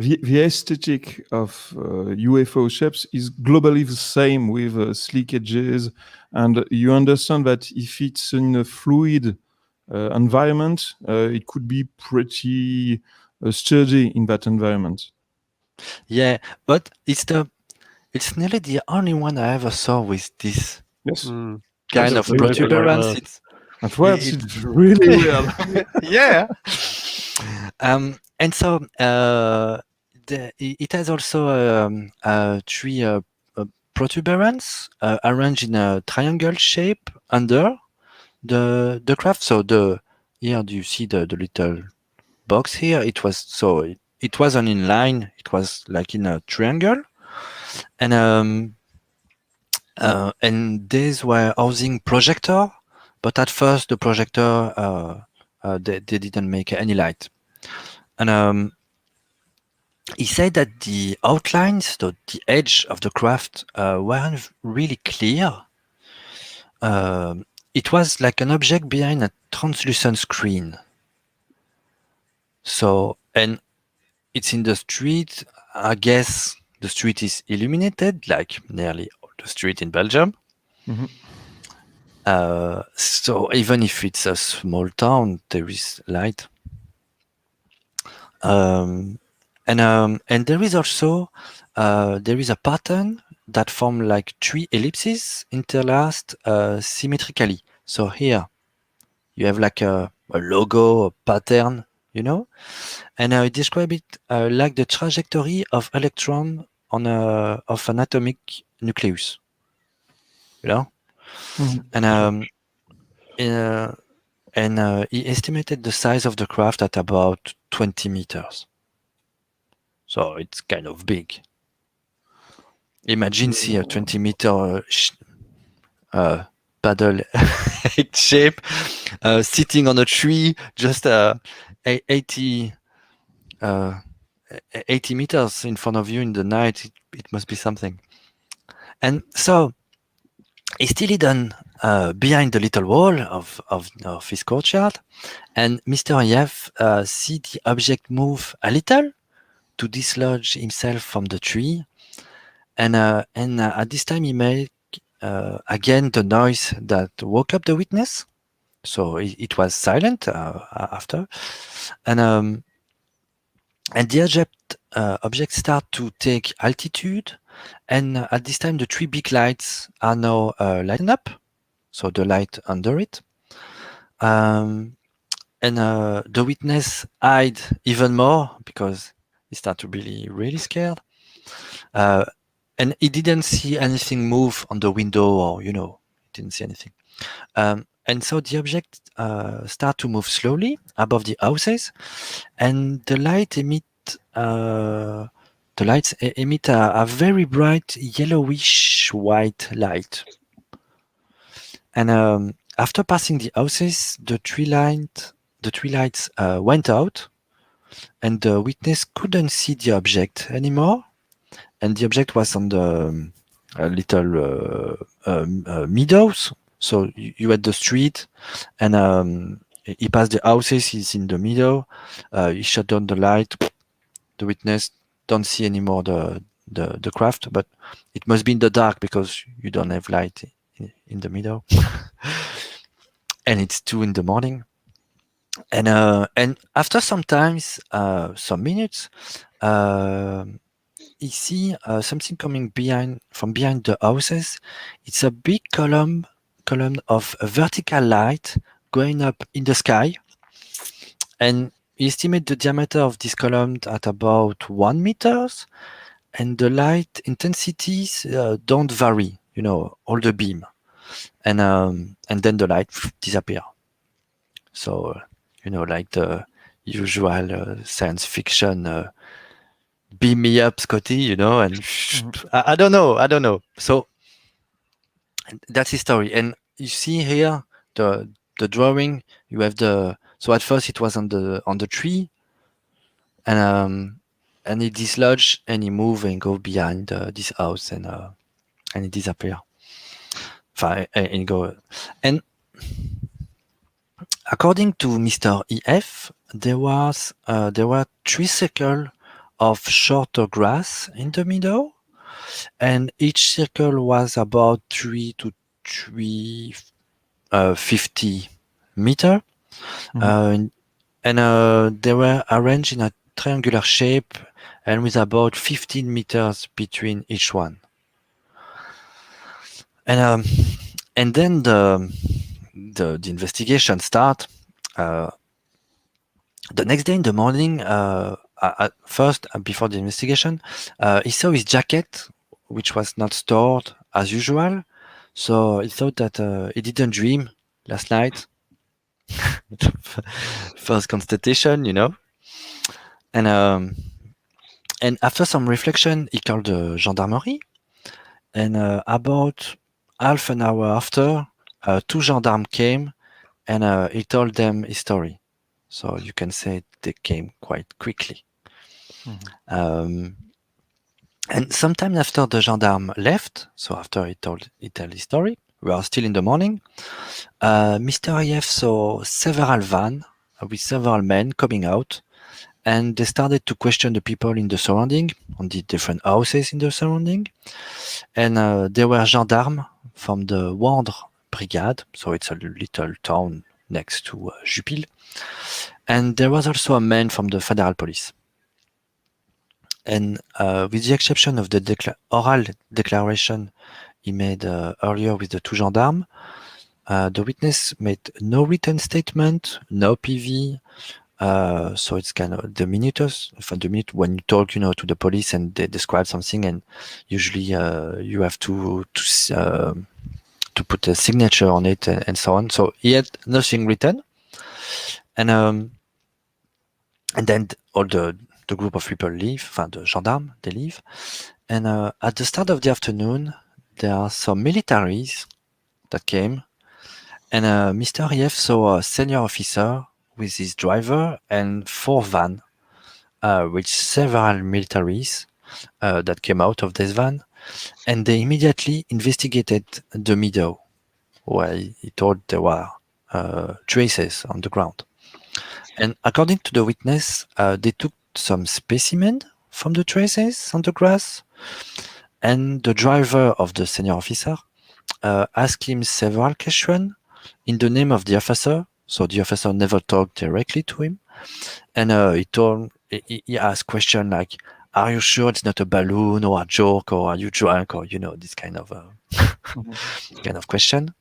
the aesthetic of UFO ships is globally the same, with sleek edges, and you understand that if it's in a fluid environment, it could be pretty sturdy in that environment. Yeah, but it's nearly the only one I ever saw with this kind of protuberance. At first, it's really weird. Yeah. And so it has also three protuberance arranged in a triangle shape under the craft. So here do you see the little box here? It wasn't in line. It was like in a triangle, and And these were housing projector, but at first the projector they didn't make any light. And he said that the outlines, the edge of the craft, weren't really clear. It was like an object behind a translucent screen. So, and it's in the street. I guess the street is illuminated, like nearly all the street in Belgium. Mm-hmm. So even if it's a small town, there is light. And there is also there is a pattern that form like 3 ellipses interlaced symmetrically. So here you have like a logo, a pattern, you know, and I describe it like the trajectory of electron on of an atomic nucleus, you know. Mm-hmm. And he estimated the size of the craft at about 20 meters. So it's kind of big. Imagine see a 20-meter paddle shape sitting on a tree, just 80 meters in front of you in the night. It must be something. And so he's still hidden behind the little wall of his courtyard, and Mr. Yef see the object move a little to dislodge himself from the tree, and at this time he made again the noise that woke up the witness. So it was silent after, and the object start to take altitude, and at this time the 3 big lights are now lighting up, so the light under it, and the witness hide even more because he start to be really scared, and he didn't see anything move on the window, or he didn't see anything, and so the object start to move slowly above the houses, and the lights emit a very bright yellowish white light. And after passing the houses, the 3 lights went out, and the witness couldn't see the object anymore. And the object was on the little meadows. So you had the street, and he passed the houses. He's in the middle. He shut down the light. The witness don't see anymore the craft, but it must be in the dark because you don't have light in the middle, and it's 2 a.m. And after some minutes, you see something coming from behind the houses. It's a big column of vertical light going up in the sky, and we estimate the diameter of this column at about 1 meter, and the light intensities don't vary, all the beam, and then the light disappear. So like the usual science fiction, beam me up, Scotty, and I don't know. So that's his story. And you see here the drawing. You have so at first it was on the tree, and it dislodged, and he move and go behind this house, and it disappear. And go. And according to Mr. EF, there were 3 circles of shorter grass in the middle, and each circle was about 3 to 350 meter, and they were arranged in a triangular shape and with about 15 meters between each one. And then the investigation start. The next day in the morning, first before the investigation, he saw his jacket, which was not stored as usual. So he thought that he didn't dream last night. First constatation, and after some reflection, he called the gendarmerie, and about half an hour after, 2 gendarmes came and he told them his story. So you can say they came quite quickly. And sometime after the gendarme left, so after he told his story, we are still in the morning, Mr. EF saw several vans with several men coming out, and they started to question the people in the surrounding, on the different houses in the surrounding. And there were gendarmes from the Wandre Brigade, so it's a little town next to Jupille. And there was also a man from the Federal Police. And with the exception of the oral declaration he made earlier with the 2 gendarmes, the witness made no written statement, no PV. So it's kind of the minute when you talk, to the police and they describe something, and usually you have to put a signature on it and so on. So he had nothing written, and then all the group of people leave, the gendarmes, they leave. And at the start of the afternoon, there are some militaries that came, and Mr. EF saw a senior officer with his driver and 4 vans with several militaries that came out of this van, and they immediately investigated the meadow where he thought there were traces on the ground. And according to the witness, they took some specimen from the traces on the grass, and the driver of the senior officer asked him several questions in the name of the officer. So the officer never talked directly to him, and he asked questions like, "Are you sure it's not a balloon or a joke, or are you drunk?" Or this kind of kind of question.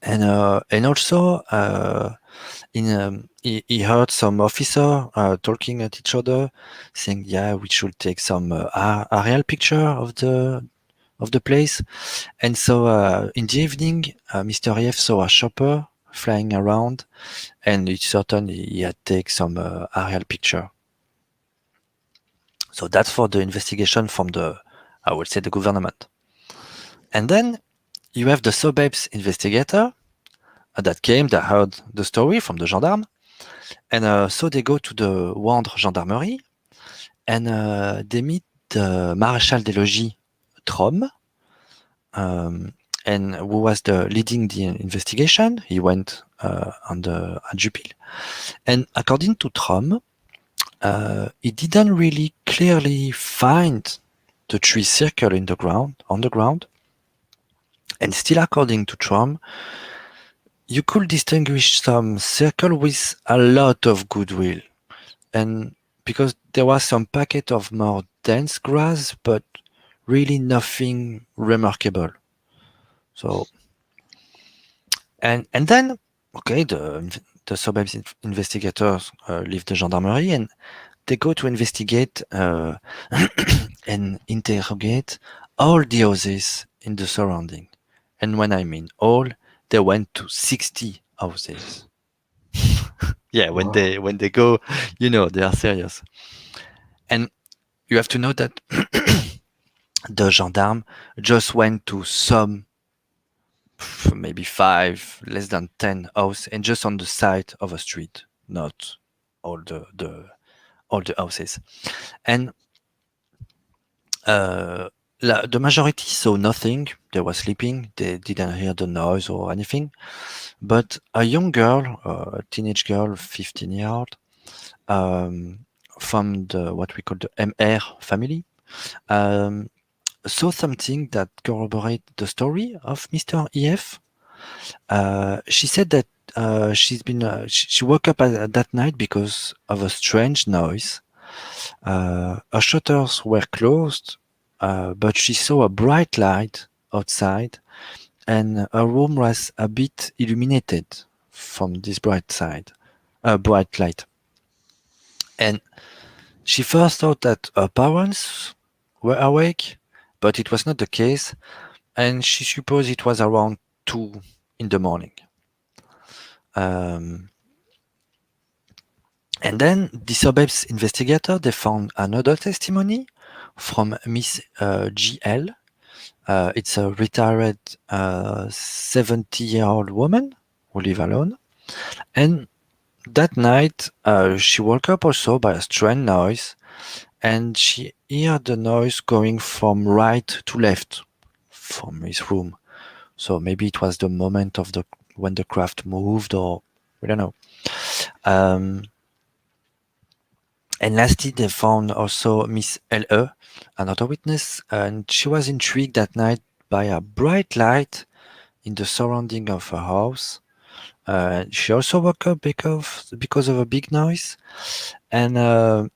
And also he heard some officer talking at each other, saying, "Yeah, we should take some aerial picture of the place." And so in the evening, Mr. EF saw a chopper flying around, and it's certain he had taken some aerial picture. So that's for the investigation from the government. And then you have the Sobeb's investigator that came, that heard the story from the gendarme, and so they go to the Wandre Gendarmerie, and they meet the Maréchal des Logis Trom, and who was leading the investigation. He went at Jupille, and according to Trom, he didn't really clearly find the 3 circle on the ground, and still according to Trom, you could distinguish some circle with a lot of goodwill, and because there was some packet of more dense grass, but really nothing remarkable. So, and then, okay, the Sobeb's investigators leave the gendarmerie, and they go to investigate and interrogate all the houses in the surrounding. And when I mean all, they went to 60 houses. Yeah, when they go, they are serious. And you have to know that the gendarme just went to some, maybe 5, less than 10 houses, and just on the side of a street, not all the houses. And the majority saw nothing. They were sleeping. They didn't hear the noise or anything. But a young girl, a teenage girl, 15 years old, from what we call the MR family, saw something that corroborates the story of Mr. EF. She said that she woke up at that night because of a strange noise. Her shutters were closed, but she saw a bright light outside, and her room was a bit illuminated from this bright light. And she first thought that her parents were awake, but it was not the case, and she supposed it was around 2 in the morning. And then the Sobeb's investigator, they found another testimony from Miss GL, It's a retired 70-year-old woman who live alone. And that night, she woke up also by a strange noise, and she heard the noise going from right to left from his room. So maybe it was the moment of when the craft moved, or we don't know. And lastly, they found also Miss L.E., another witness, and she was intrigued that night by a bright light in the surrounding of her house. She also woke up because of a big noise, and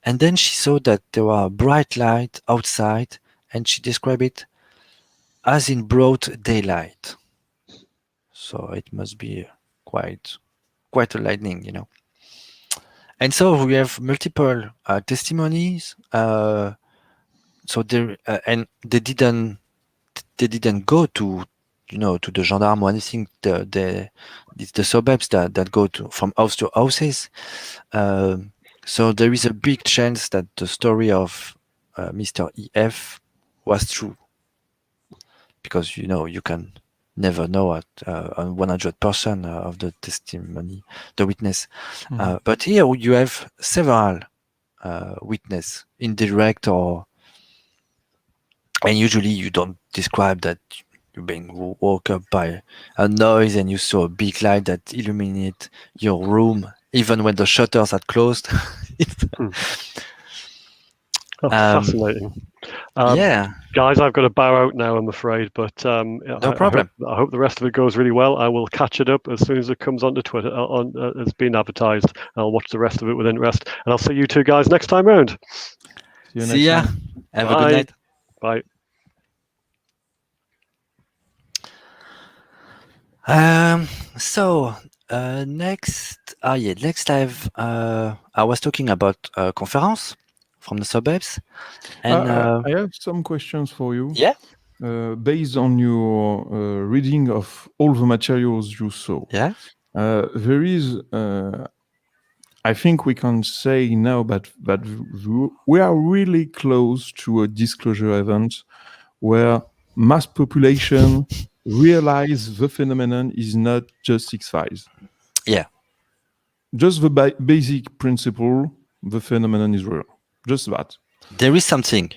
then she saw that there was a bright light outside, and she described it as in broad daylight. So it must be quite a lightning, And so we have multiple testimonies. So there, and they didn't go to the gendarme or anything. It's the suburbs that go from house to houses. So there is a big chance that the story of Mr. EF was true, because you can never know at 100% of the testimony, the witness. Mhm. But here you have several witness, indirect and usually you don't describe that you're being woke up by a noise and you saw a big light that illuminate your room even when the shutters had closed. Fascinating. Yeah, Guys, I've got to bow out now, I'm afraid, but no problem. I hope the rest of it goes really well. I will catch it up as soon as it comes onto Twitter, it's been advertised. I'll watch the rest of it with interest, and I'll see you two guys next time round. See ya. Have a good night. Bye. So next I was talking about conference from the suburbs, and I have some questions for you. Yeah. Based on your reading of all the materials you saw. Yeah. There is, I think we can say now that we are really close to a disclosure event where mass population realize the phenomenon is not just X-Files. Yeah. Just the basic principle, the phenomenon is real. Just that. There is something.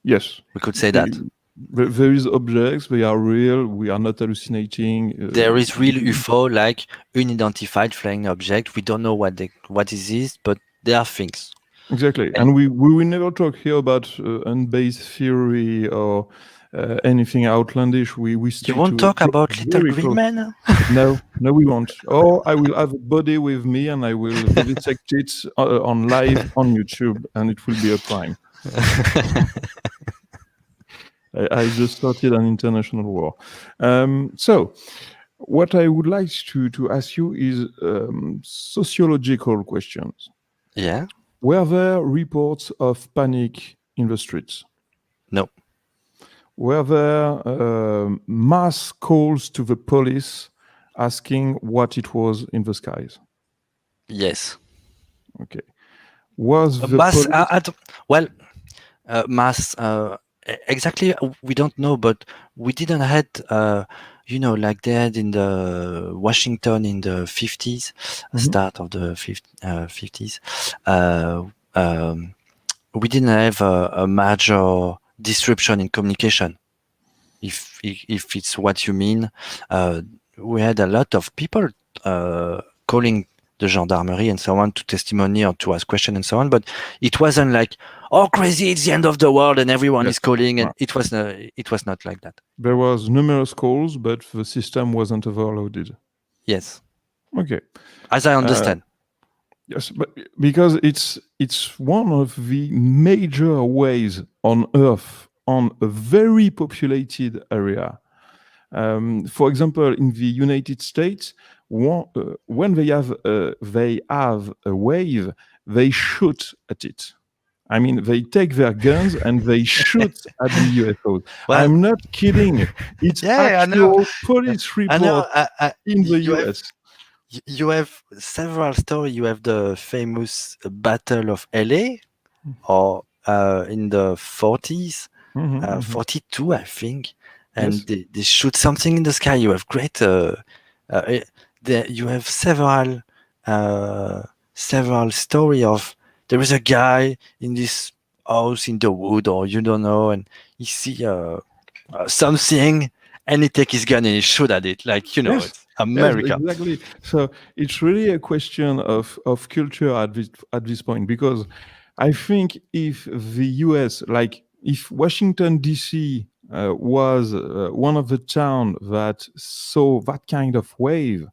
Yes. We could say that. There is objects, they are real, we are not hallucinating. There is real UFO, like unidentified flying object. We don't know what is this, but there are things. Exactly. And we will never talk here about unbased theory or anything outlandish. We You won't talk about Little Green Men? No, we won't. Or I will have a body with me and I will vivisect it on live on YouTube, and it will be a crime. I just started an international war. So what I would like to ask you is sociological questions. Yeah. Were there reports of panic in the streets? No. Were there mass calls to the police asking what it was in the skies? Yes. Okay. Was the mass? Police... Mass. Exactly, we don't know, but we didn't had, like they had in the Washington in the 50s, start of the 50s. We didn't have a major disruption in communication. If it's what you mean, we had a lot of people calling the gendarmerie and so on to testimony or to ask questions and so on, but it wasn't like, oh, crazy, it's the end of the world and everyone is calling, and it was not like that. There was numerous calls, but the system wasn't overloaded. Yes. Okay. As I understand. Yes, but because it's one of the major ways on Earth on a very populated area. For example, in the United States, when they have a wave, they shoot at it. I mean, they take their guns and they shoot at the UFOs. Well, I'm not kidding. It's actual police report in the US. You have several stories. You have the famous Battle of LA, or in the 40s, 42, I think. and Yes. they shoot something in the sky. You have great. You have several story of there is a guy in this house in the wood, or you don't know, and he see something, and he take his gun and he shoot at it, like Yes. it's America. Yes, exactly. So it's really a question of culture at this point, because I think if the US, like if Washington DC was one of the town that saw that kind of wave,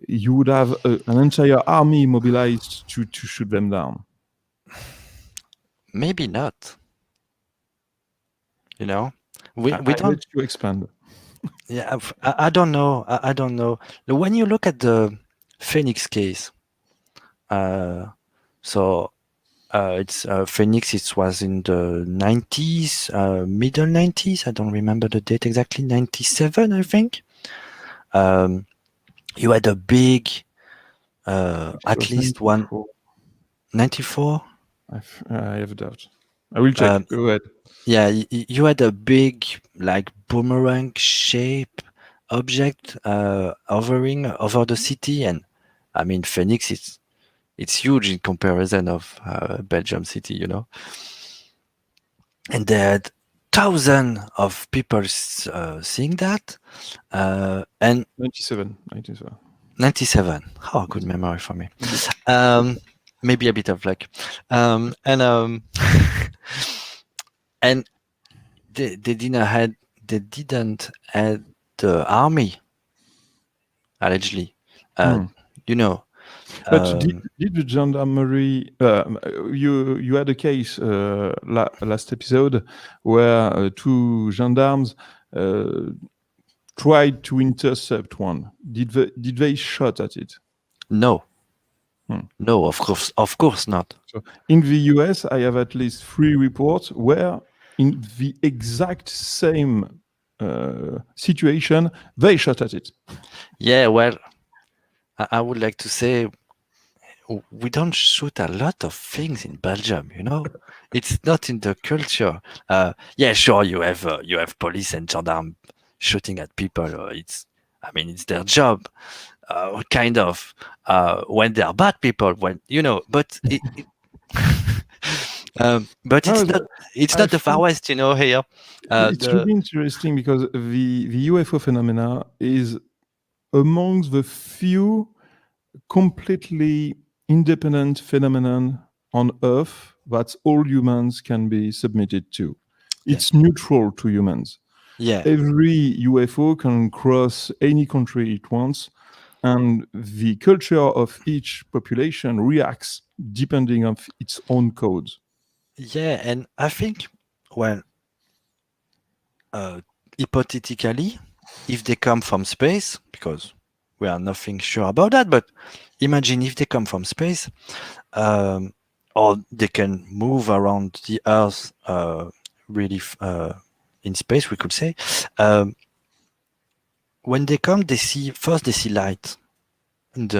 you would have an entire army mobilized to shoot them down. Maybe not. We I don't. let you expand. Yeah, I don't know. I don't know. When you look at the Phoenix case, so it's Phoenix. It was in the 90s, middle 90s. I don't remember the date exactly. 97, I think. You had a big, at least 94. I have a doubt. I will check. Go ahead. Yeah, you had a big, like boomerang shape object hovering over the city, and I mean Phoenix. It's huge in comparison of Belgium City, And they had thousands of people seeing that, and 97. 97. Oh, good memory for me. Maybe a bit of luck, and and they didn't have the army, allegedly. But did the gendarmerie? You had a case last episode where two gendarmes tried to intercept one. Did they shot at it? No. No, of course not. So in the US, I have at least 3 reports where, in the exact same situation, they shot at it. Yeah, well, I would like to say we don't shoot a lot of things in Belgium. It's not in the culture. Yeah, sure, you have police and gendarmes shooting at people. It's their job. Kind of when they are bad people, but but it's not the Far West, here. It's really interesting because the UFO phenomena is amongst the few completely independent phenomenon on Earth that all humans can be submitted to. It's neutral to humans. Yeah. Every UFO can cross any country it wants, and the culture of each population reacts depending on its own codes. Yeah, and I think, well, hypothetically, if they come from space, because we are nothing sure about that, but imagine if they come from space, or they can move around the Earth really in space, we could say. When they come, they see light. And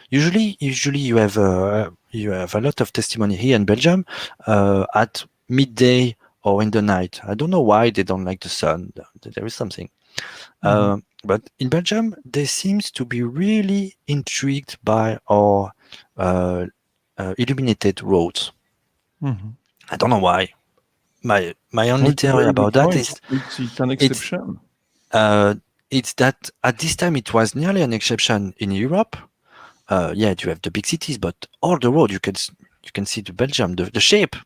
usually you have a lot of testimony here in Belgium at midday or in the night. I don't know why they don't like the sun. There is something. But in Belgium, they seems to be really intrigued by our illuminated roads. I don't know why. My only theory about that is it's an exception. It's that at this time it was nearly an exception in Europe. Yeah, you have the big cities, but all the road you can see the Belgium, the shape.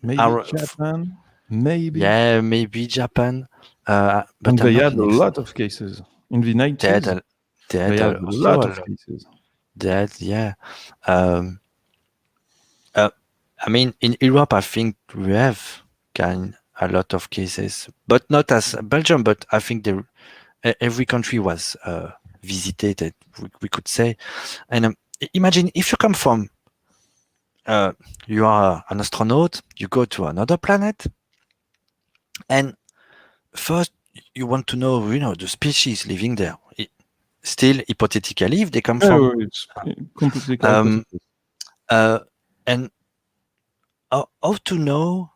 Maybe Japan. Maybe. Yeah, maybe Japan. But they had a lot of cases in the 90s. They had a lot of cases. Yeah. In Europe, I think we have a lot of cases, but not as Belgium. But I think every country was visited, we could say. And imagine if you come from, you are an astronaut, you go to another planet, and first you want to know, the species living there. Still, hypothetically, if they come from, it's completely and how to know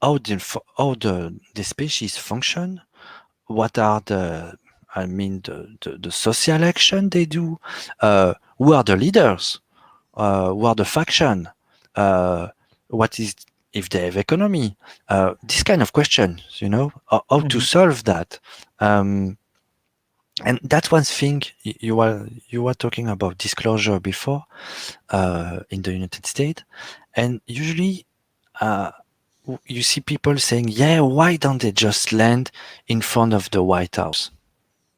how the species function, what are the social action they do? Who are the leaders? Who are the faction? What is if they have economy? This kind of questions, how to solve that. And that's one thing you were talking about disclosure before in the United States, and usually you see people saying, "Yeah, why don't they just land in front of the White House,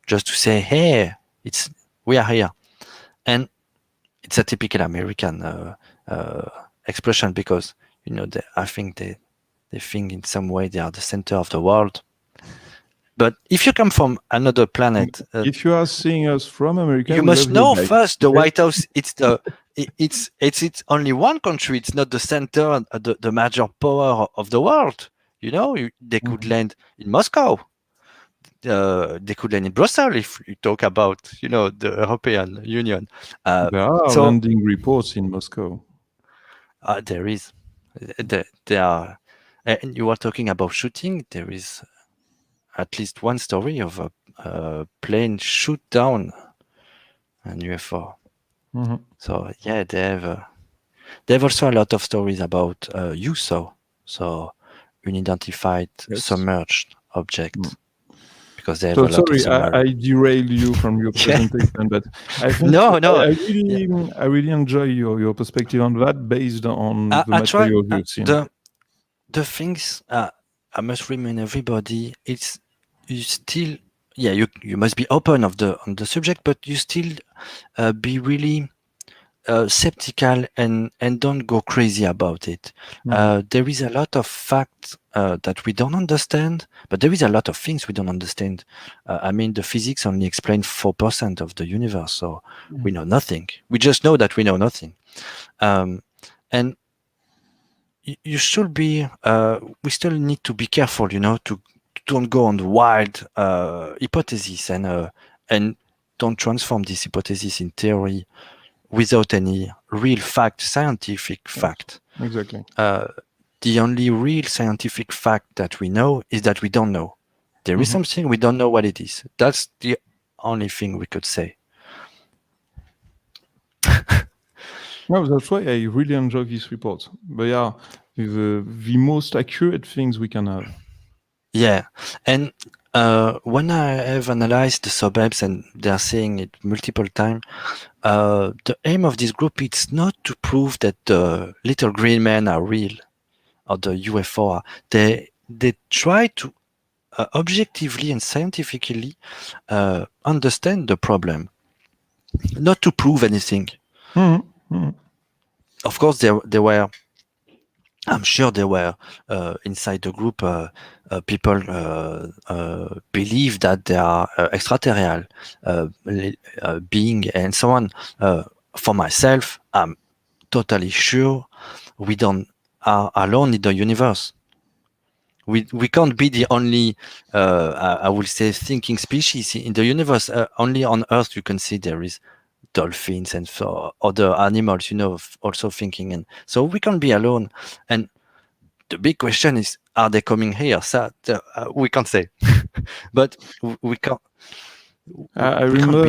just to say, hey, we are here?" And it's a typical American expression because I think they think in some way they are the center of the world. But if you come from another planet, if you are seeing us from America, you must know first the White House. It's only one country. It's not the center, the major power of the world. They could land in Moscow. They could land in Brussels if you talk about the European Union. There are landing reports in Moscow. There is. There are. And you were talking about shooting. There is at least one story of a plane shoot down an UFO. So yeah, they have also a lot of stories about USO, so unidentified submerged objects, because they have a lot of submerged. I derailed you from your presentation, but I think no. I really enjoy your perspective on that based on the material you've seen. The things I must remind everybody, you still, you must be open on the subject, but you still be really skeptical and don't go crazy about it. There is a lot of facts that we don't understand, but there is a lot of things we don't understand. The physics only explain 4% of the universe, so we know nothing. We just know that we know nothing. And you should be, we still need to be careful, to don't go on wild hypotheses and don't transform this hypothesis in theory without any real scientific fact. Exactly. The only real scientific fact that we know is that we don't know. There is something we don't know what it is. That's the only thing we could say. No, that's why I really enjoy this report. They are the most accurate things we can have. Yeah, and when I have analyzed the suburbs, and they're saying it multiple times, the aim of this group is not to prove that the little green men are real or the UFO are. They try to objectively and scientifically understand the problem, not to prove anything. Of course, there were. I'm sure there were inside the group people believe that they are extraterrestrial being and so on. For myself, I'm totally sure we don't are alone in the universe. We can't be the only, I will say, thinking species in the universe. Only on Earth you can see there is dolphins and other animals, also thinking, and so we can't be alone. And the big question is, are they coming here? So we can't say, but we can't. I remember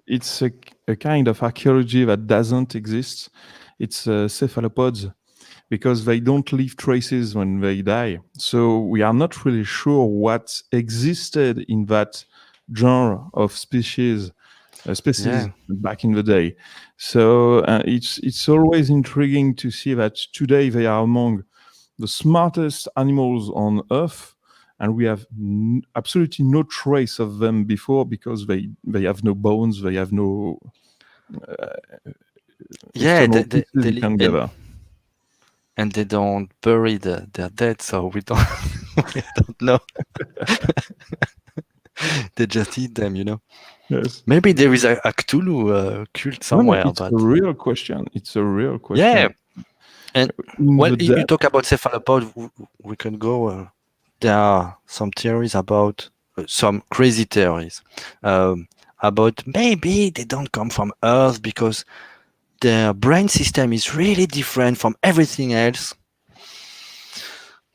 it's a kind of archaeology that doesn't exist. It's cephalopods, because they don't leave traces when they die. So we are not really sure what existed in that genre of species back in the day. So it's always intriguing to see that today they are among the smartest animals on Earth, and we have absolutely no trace of them before, because they have no bones, they have no they can gather. And they don't bury their dead, so we don't know. They just eat them, Yes. Maybe there is a Cthulhu cult somewhere. It's a real question. Yeah. And when you talk about cephalopod, we can go. There are some theories about some crazy theories about maybe they don't come from Earth because their brain system is really different from everything else.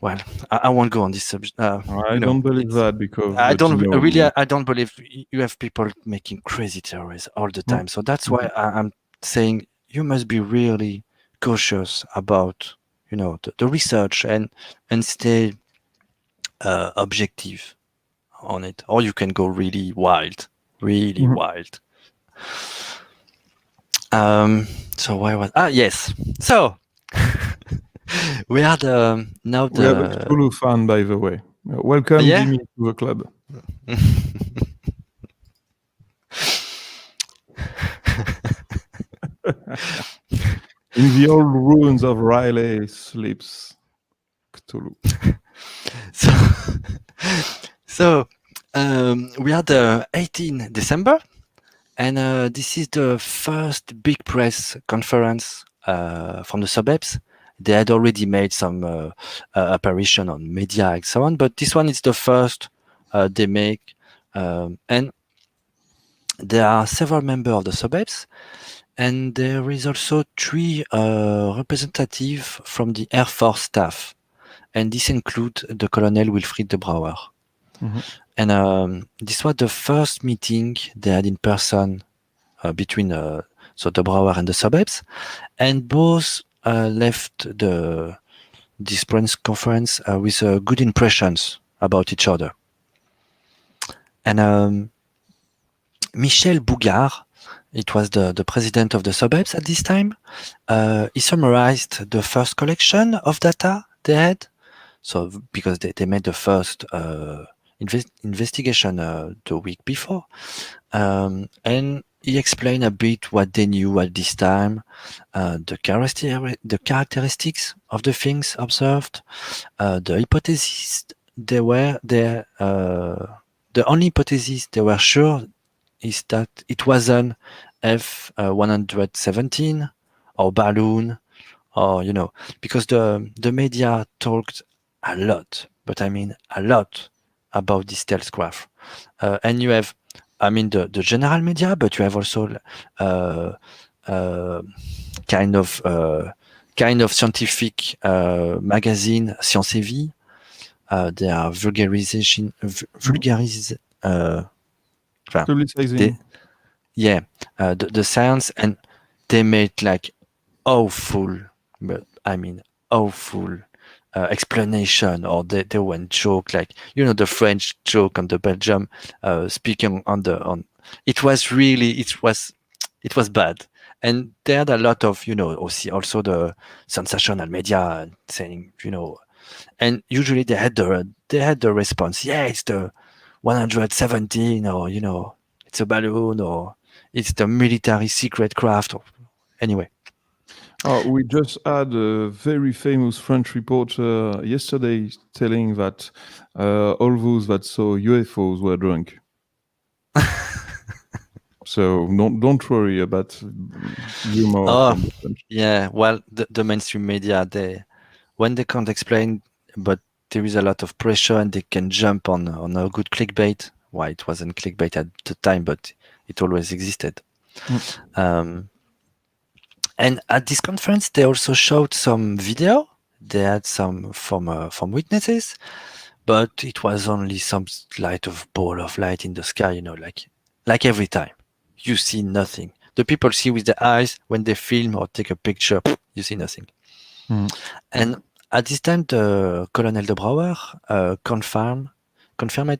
well, I won't go on this subject. I don't believe that because I don't you I don't believe you have people making crazy theories all the time. So that's why I'm saying you must be really cautious about the research and stay objective on it, or you can go really wild. So why was yes. So we are now we have a Cthulhu fan, by the way. Welcome, Yeah? Jimmy, to the club. In the old ruins of Riley sleeps Cthulhu. So we are the 18th December, and this is the first big press conference from the Subapes. They had already made some apparition on media and so on, but this one is the first they make, and there are several members of the Subapes, and there is also 3 representatives from the Air Force staff, and this includes the Colonel Wilfried de Brouwer. And this was the first meeting they had in person between the Brouwer and the Subapes, and both left this press conference with good impressions about each other. And Michel Bougard, it was the president of the Subapes at this time, he summarized the first collection of data they had. So because they made the first investigation the week before, and he explained a bit what they knew at this time, the characteristics of the things observed, the hypotheses they were there. The only hypothesis they were sure is that it wasn't F-117 or balloon, or because the media talked a lot, but I mean a lot, about this stealth craft, and you have, the general media, but you have also kind of scientific magazine, Science et Vie. They are publicizing. The science, and they made like awful explanation, or they went joke, like the French joke on the Belgium speaking on it was bad, and they had a lot of also the sensational media saying and usually they had the response, it's the 117, or it's a balloon, or it's the military secret craft, or anyway. We just had a very famous French reporter yesterday telling that all those that saw UFOs were drunk. So don't worry about humor. Yeah, well, the mainstream media, when they can't explain, but there is a lot of pressure and they can jump on a good clickbait. Why it wasn't clickbait at the time, but it always existed. And at this conference, they also showed some video. They had some from witnesses, but it was only some ball of light in the sky, like every time. You see nothing. The people see with their eyes when they film or take a picture. You see nothing. And at this time, the Colonel de Brouwer confirmed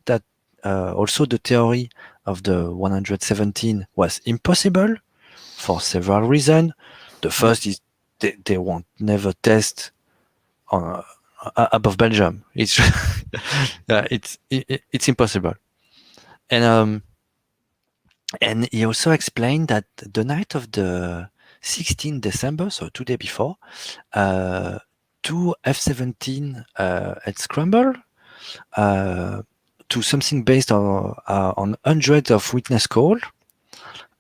that also the theory of the 117 was impossible for several reasons. The first is they won't never test on above Belgium. It's it's impossible. And he also explained that the night of the 16th December, so 2 days before, 2 F-17 had scrambled to something based on hundreds of witness calls.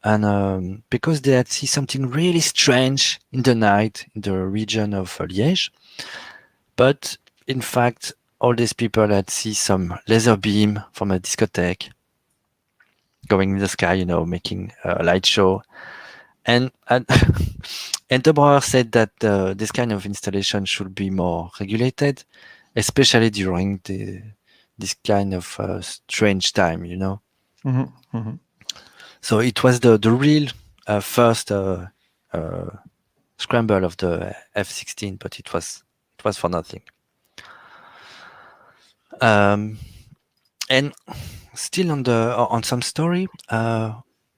And because they had seen something really strange in the night in the region of Liège, but in fact, all these people had seen some laser beam from a discotheque going in the sky, making a light show. And de Brouwer said that this kind of installation should be more regulated, especially during this kind of strange time, you know. So it was the real first scramble of the F-16, but it was for nothing. And still on some story,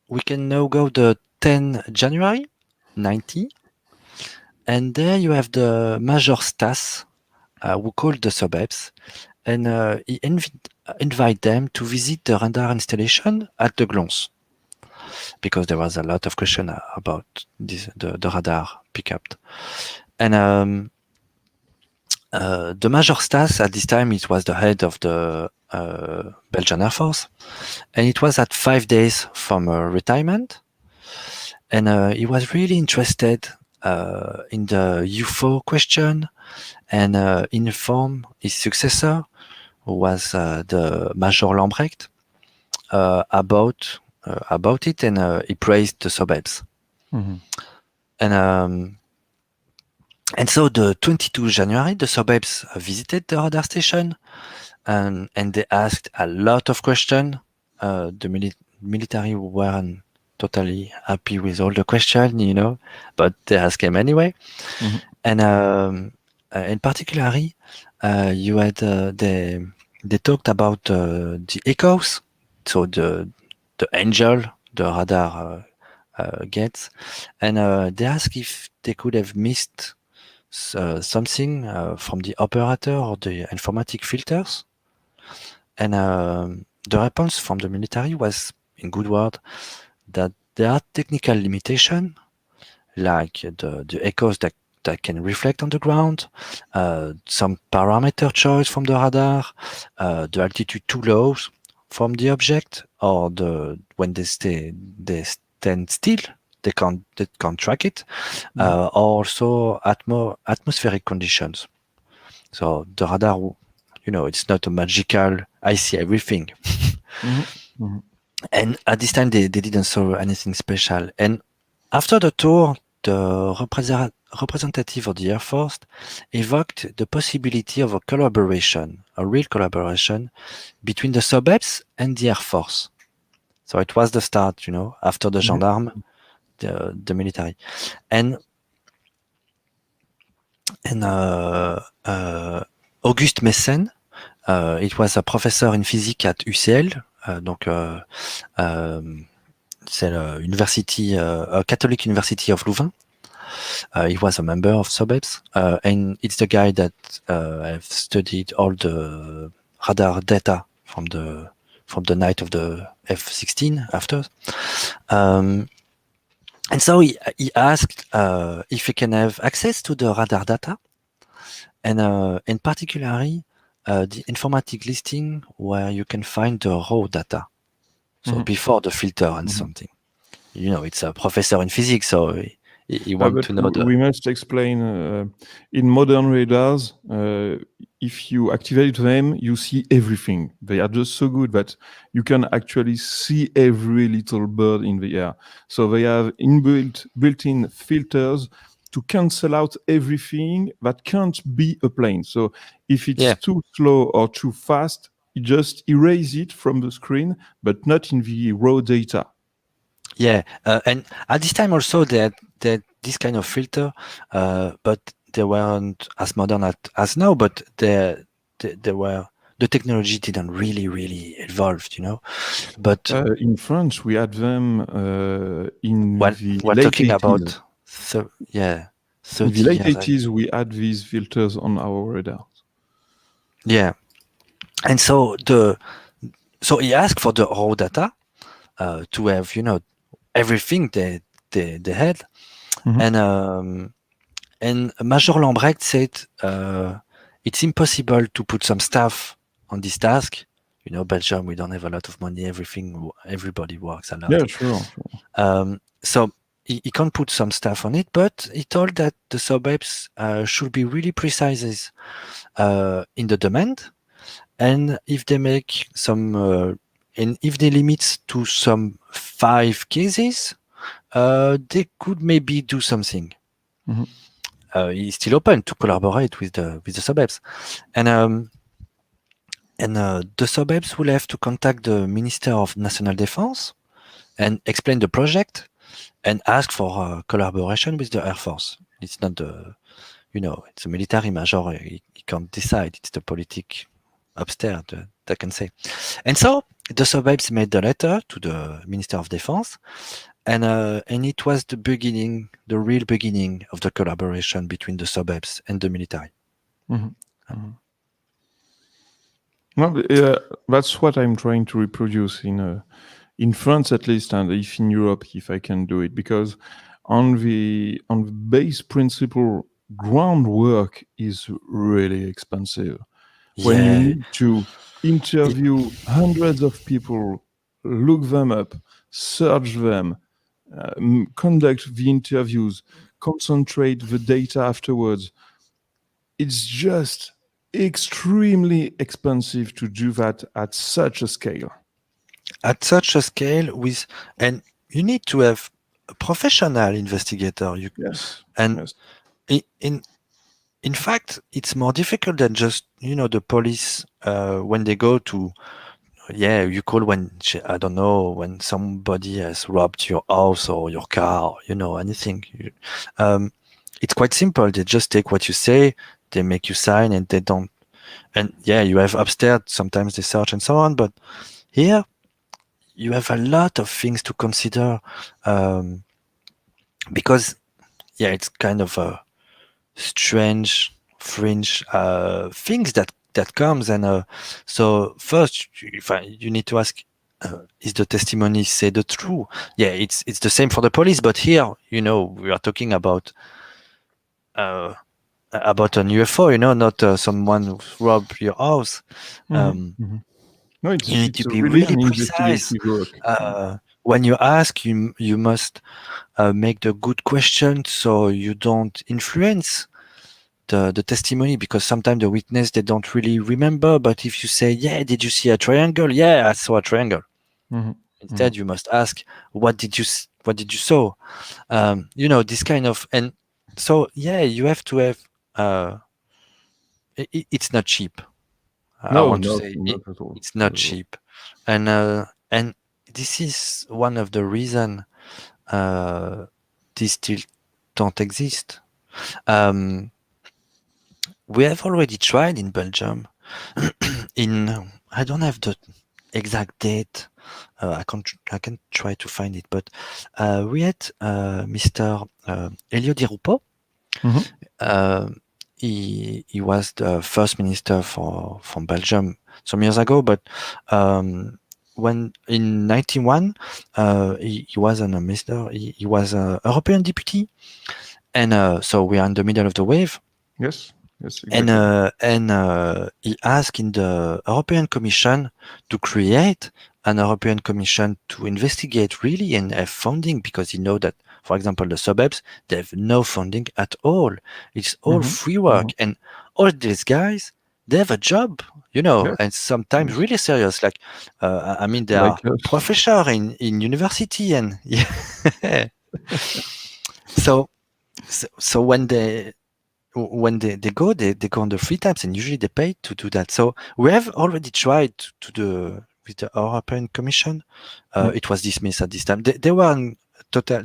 we can now go the 10 January 90, and there you have the Major Stas, who called the Sobebs, and he invite them to visit the radar installation at the Glons, because there was a lot of question about the radar pickup. And the Major Stas at this time, it was the head of the Belgian Air Force, and it was at 5 days from retirement, and he was really interested in the UFO question, and informed his successor, who was the Major Lambrecht, about it, and he praised the Sobebs. And so the 22 January, the Sobebs visited the radar station, and they asked a lot of questions. The military weren't totally happy with all the questions, you know, but they asked him anyway. And in particularly, you had they talked about the echoes, so the angel the radar gets, and they asked if they could have missed something from the operator or the informatic filters, and the response from the military was, in good word, that there are technical limitations, like the echoes that can reflect on the ground, some parameter choice from the radar, the altitude too low from the object, or when they stand still, they can't track it. Also atmospheric conditions. So the radar, you know, it's not a magical I see everything. And at this time they didn't saw anything special. And after the tour, the representative of the Air Force evoked the possibility of a real collaboration between the Sobebs and the Air Force. So it was the start, you know, after the gendarme, the military. And Auguste Messen, it was a professor in physics at UCL, donc c'est l'university, Catholic University of Louvain. He was a member of Sobebs, and it's the guy that have studied all the radar data from the night of the F-16 after. And so he asked if he can have access to the radar data, and particularly the informatic listing where you can find the raw data. So before the filter and something. You know, it's a professor in physics, so he wants to know. We must explain, in modern radars, if you activate them, you see everything. They are just so good that you can actually see every little bird in the air. So they have built-in filters to cancel out everything that can't be a plane. So if it's too slow or too fast, you just erase it from the screen, but not in the raw data. Yeah, and at this time also they had this kind of filter, but they weren't as modern as now. But they were, the technology didn't really evolve, you know. But in France, we had them in the we're late talking 80s. about In the late 80s, we had these filters on our radars. Yeah, and so he asked for the raw data to have, you know, everything they had, and Major Lambrecht said it's impossible to put some staff on this task. You know, Belgium, we don't have a lot of money. Everybody works a lot. Yeah, sure. So he can't put some staff on it, but he told that the Sobebs should be really precise in the demand, and if they make some and if they limit to some 5 cases, they could maybe do something. is still open to collaborate with the suburbs, and the suburbs will have to contact the Minister of National Defense and explain the project and ask for collaboration with the Air Force. It's not it's a military major. He can't decide. It's the politic upstairs that can say. And so the suburbs made the letter to the Minister of Defense, and it was the real beginning of the collaboration between the suburbs and the military. Mm-hmm. Well, that's what I'm trying to reproduce in France at least, and if in Europe, if I can do it, because on the base principle, groundwork is really expensive. When you need to interview hundreds of people, look them up, search them, conduct the interviews, concentrate the data afterwards, it's just extremely expensive to do that at such a scale. At such a scale, and you need to have a professional investigator. Yes. In fact, it's more difficult than just the police when they go to you call when I don't know, when somebody has robbed your house or your car, anything. It's quite simple. They just take what you say, they make you sign, and they don't. And you have upstairs, sometimes they search and so on, but here you have a lot of things to consider, because it's kind of a strange fringe things that comes, and so first you need to ask, is the testimony say the truth? It's the same for the police, but here we are talking about an UFO, not someone who robbed your house. No, you need to be really precise. When you ask, you must make the good question so you don't influence the testimony, because sometimes the witness, they don't really remember. But if you say, did you see a triangle? I saw a triangle. Instead, you must ask, what did you saw? This kind of, and so you have to have. It's not cheap. I want to say it's not cheap, and this is one of the reasons these still don't exist. We have already tried in Belgium. I don't have the exact date. I can try to find it, but we had Mr. Elio Di Rupo. He was the first minister from Belgium some years ago, but when in 1991 he was a minister. He was a European deputy, and so we are in the middle of the wave. Yes, exactly. And he asked in the European Commission to create an European Commission to investigate really and have funding, because you know that, for example, the suburbs, they have no funding at all. It's all free work, and all these guys, they have a job, and sometimes really serious. Like, they are professor in university, and so when they go, they go on the free times, and usually they pay to do that. So we have already tried with the European Commission. It was dismissed at this time. They were on total.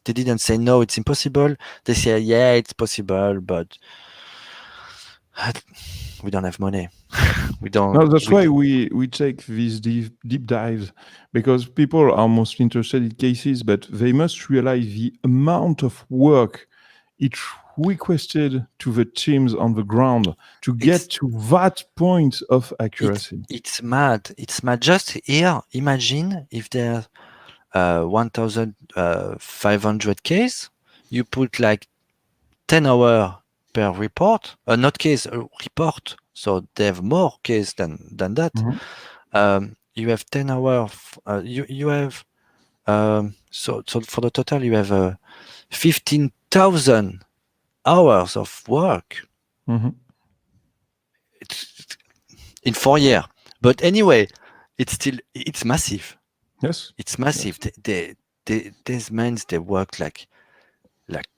They didn't say no, it's impossible. They say it's possible, but we don't have money. We don't. No, that's why we take these deep dives, because people are most interested in cases, but they must realize the amount of work it requested to the teams on the ground to get to that point of accuracy. It's mad. It's mad. Just here, imagine if there's 1,500 cases, you put like 10 hours per report, not case, report. So they have more cases than that. You have 10 hours. You have so for the total, you have 15,000 hours of work. It's in 4 years. But anyway, it's massive. Yes, it's massive. Yes. These men, they work like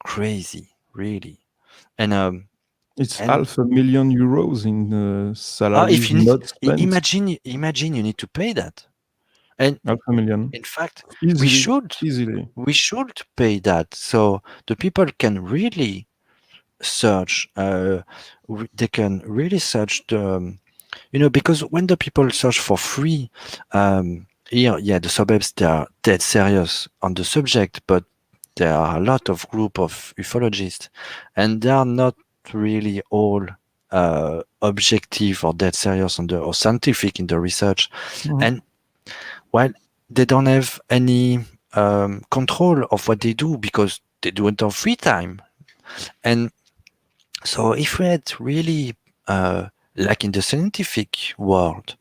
crazy, really. And it's and €500,000 in salaries if you need, not spent. imagine you need to pay that. And $500,000 in fact, easily. we should pay that, so the people can really search. They can really search the, because when the people search for free, here, the suburbs, they are dead serious on the subject, but there are a lot of group of ufologists, and they are not really all objective or dead serious or scientific in the research. Mhm. And while they don't have any control of what they do because they do it on free time. And so if we had really, like in the scientific world,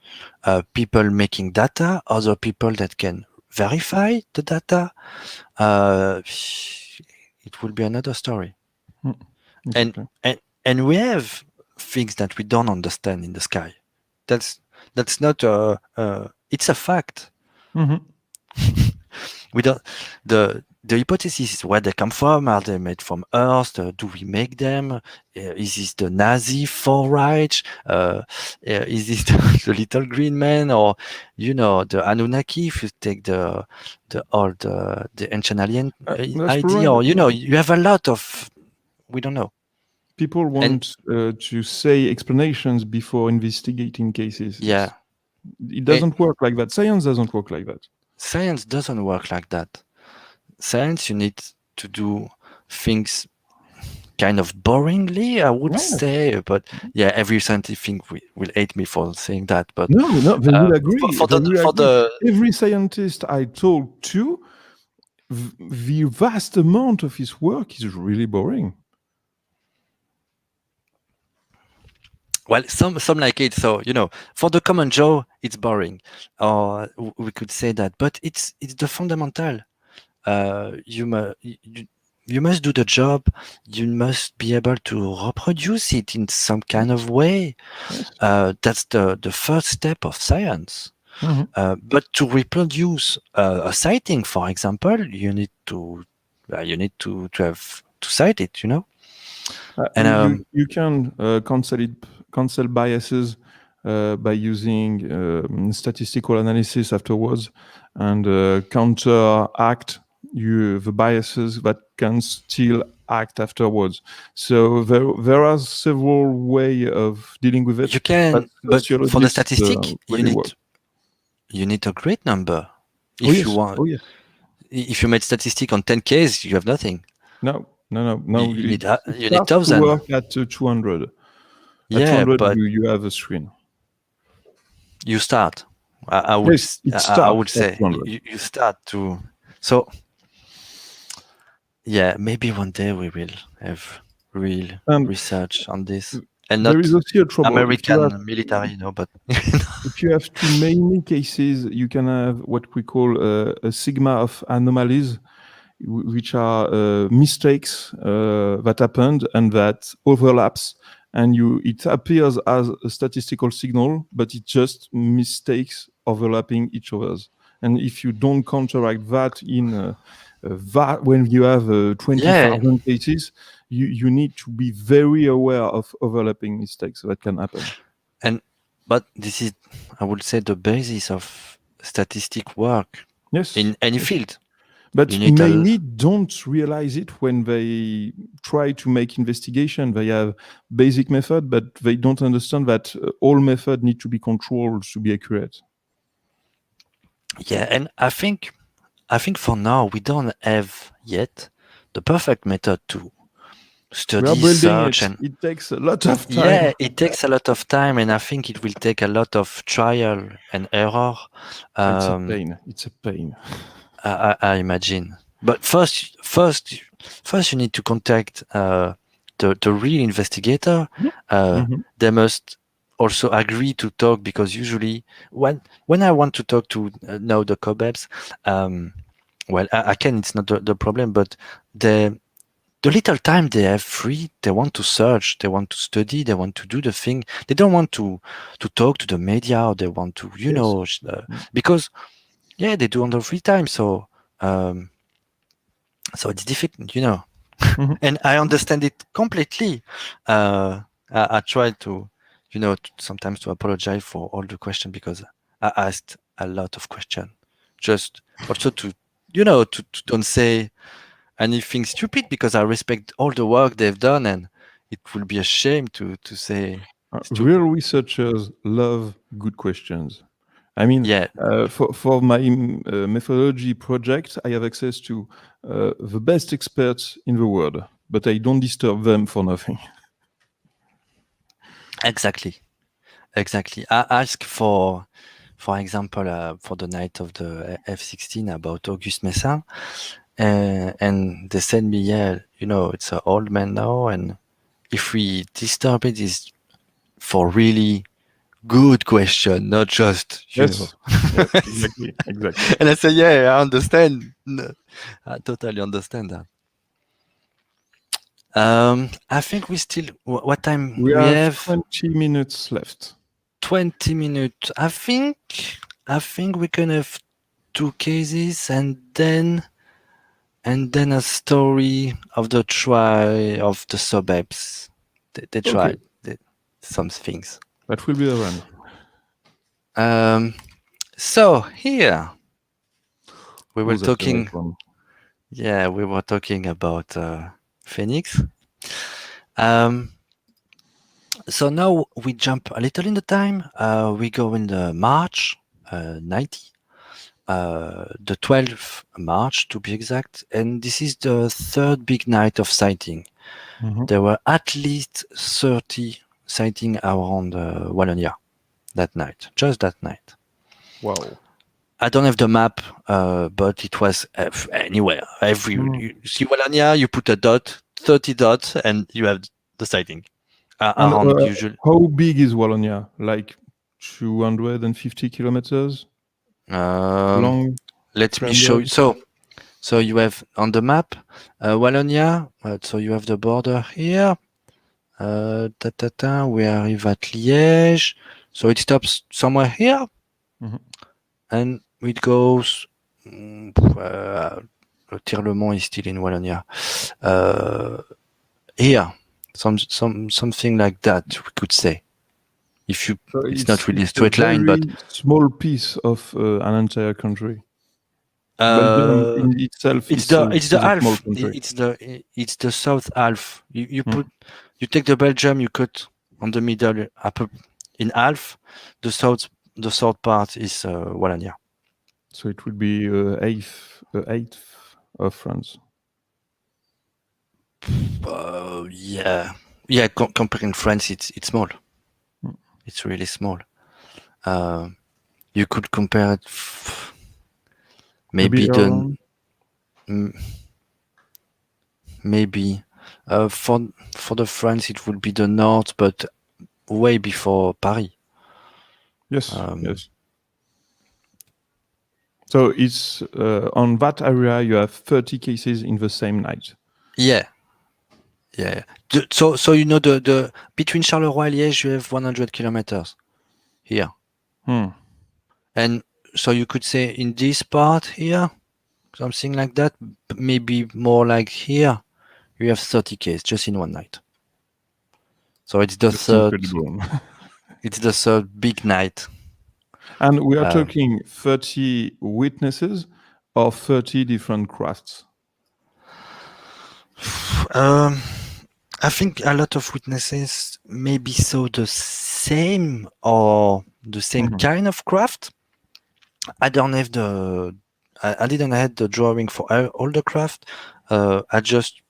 people making data, other people that can verify the data, it will be another story. Exactly. And we have things that we don't understand in the sky. That's not it's a fact. Mhm. We don't, the hypothesis is where they come from. Are they made from Earth? Do we make them? Is this the Nazi Fourth Reich? Is this the little green man, or the Anunnaki? If you take the ancient alien idea, or you have a lot of, we don't know. People want to say explanations before investigating cases. Yeah, it doesn't work like that. Science doesn't work like that. Science doesn't work like that. Science, you need to do things kind of boringly, I would say. But every scientific will hate me for saying that. But no, they will agree. For every scientist I talk to, the vast amount of his work is really boring. Well, some like it. So for the common Joe, it's boring, or we could say that. But it's the fundamental. You must do the job. You must be able to reproduce it in some kind of way. That's the first step of science. Mm-hmm. But to reproduce a sighting, for example, you need to have to cite it. And you can cancel biases by using statistical analysis afterwards, and counteract the biases that can still act afterwards. So there are several ways of dealing with it. You can, but for the statistic, you need a great number. If you want, if you made statistic on 10 cases, you have nothing. No. You need 1,000. To work at 200. At 200, but you have a screen. You start. I would say you start to. So maybe one day we will have real research on this, and not American military. But if you have too many cases, you can have what we call a sigma of anomalies, which are mistakes that happened and that overlaps, and it appears as a statistical signal, but it's just mistakes overlapping each other's. And if you don't counteract that when you have 20,000 cases, you need to be very aware of overlapping mistakes that can happen. But this is, I would say, the basis of statistic work in any field. But many don't realize it when they try to make investigation. They have basic method, but they don't understand that all methods need to be controlled to be accurate. Yeah, and I think for now we don't have yet the perfect method to study, search, and it takes a lot of time. Yeah, it takes a lot of time, and I think it will take a lot of trial and error. It's a pain. I imagine. But first, you need to contact the real investigator. They must also agree to talk, because usually when I want to talk to the cobwebs, I can. It's not the problem, but the little time they have free, they want to search, they want to study, they want to do the thing. They don't want to talk to the media, or they want to, because they do on their free time. So it's difficult, And I understand it completely. I try to, sometimes to apologize for all the questions because I asked a lot of questions. Just also to don't say anything stupid because I respect all the work they've done, and it will be a shame to say stupid. Real researchers love good questions. I mean, for my methodology project, I have access to the best experts in the world, but I don't disturb them for nothing. Exactly. I ask for example, for the night of the F-16 about Auguste Messin, and they said me, it's an old man now, and if we disturb it, is for really good question, not just Yes, exactly. And I say, I understand. I totally understand that. I think we still. What time we have? 20 minutes left. 20 minutes. I think we can have 2 cases and then a story of the try of the suburbs. They tried some things. That will be the run. So here we were talking. We were talking about Phoenix. So now we jump a little in the time. We go in the March 90, the 12th March to be exact, and this is the third big night of sighting. There were at least 30 sightings around Wallonia that night, just that night. Wow. I don't have the map, but it was anywhere. You see Wallonia, you put a dot, 30 dots, and you have the sighting. How big is Wallonia? Like 250 kilometers long? Let me show you. So you have on the map Wallonia. So you have the border here. We arrive at Liège. So it stops somewhere here, and it goes. Tirlemont is still in Wallonia. Here. Something like that we could say. If you, it's not really a straight line, but small piece of an entire country. Belgium in itself it's the half. It's the south half. You take the Belgium, you cut on the middle in half. The south part is Wallonia. So it would be eighth of France. Comparing France, it's small. It's really small. You could compare it. Maybe for the France it would be the north, but way before Paris. Yes. Yes. So it's on that area you have 30 cases in the same night. Yeah. So the between Charleroi and Liège you have 100 kilometers here, and so you could say in this part here, something like that, maybe more like here, you have 30 cases just in one night. So it's the third. It's the third big night. And we are talking 30 witnesses or 30 different crafts. I think a lot of witnesses maybe saw the same or the same kind of craft. I don't have I didn't have the drawing for all the craft. I just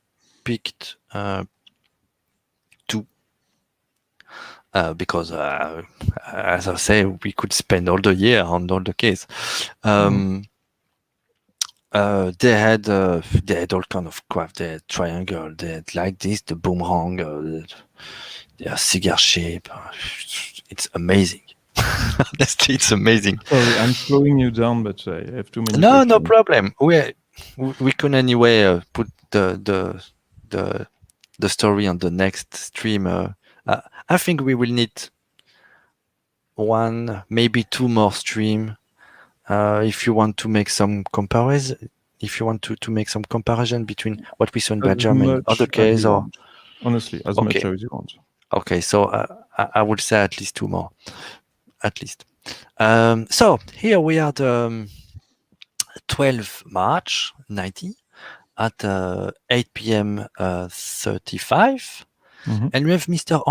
picked 2 because, as I say, we could spend all the year on all the case. They had all kind of craft. They had triangle. They had like this, the boomerang. They are cigar shape. It's amazing. Honestly, it's amazing. Sorry, I'm slowing you down, but I have too many. No problem. We can anyway put the story on the next stream. I think we will need 1, maybe 2 more stream. If you want to make some comparison, if you want to make some comparison between what we saw in As Belgium and much other as case, you or want. Honestly, as Okay. much as you want. okay, so I would say at least 2 more, at least. So here we are, the 12 March 90 at 8 p.m. 35, Mhm. and we have Mr.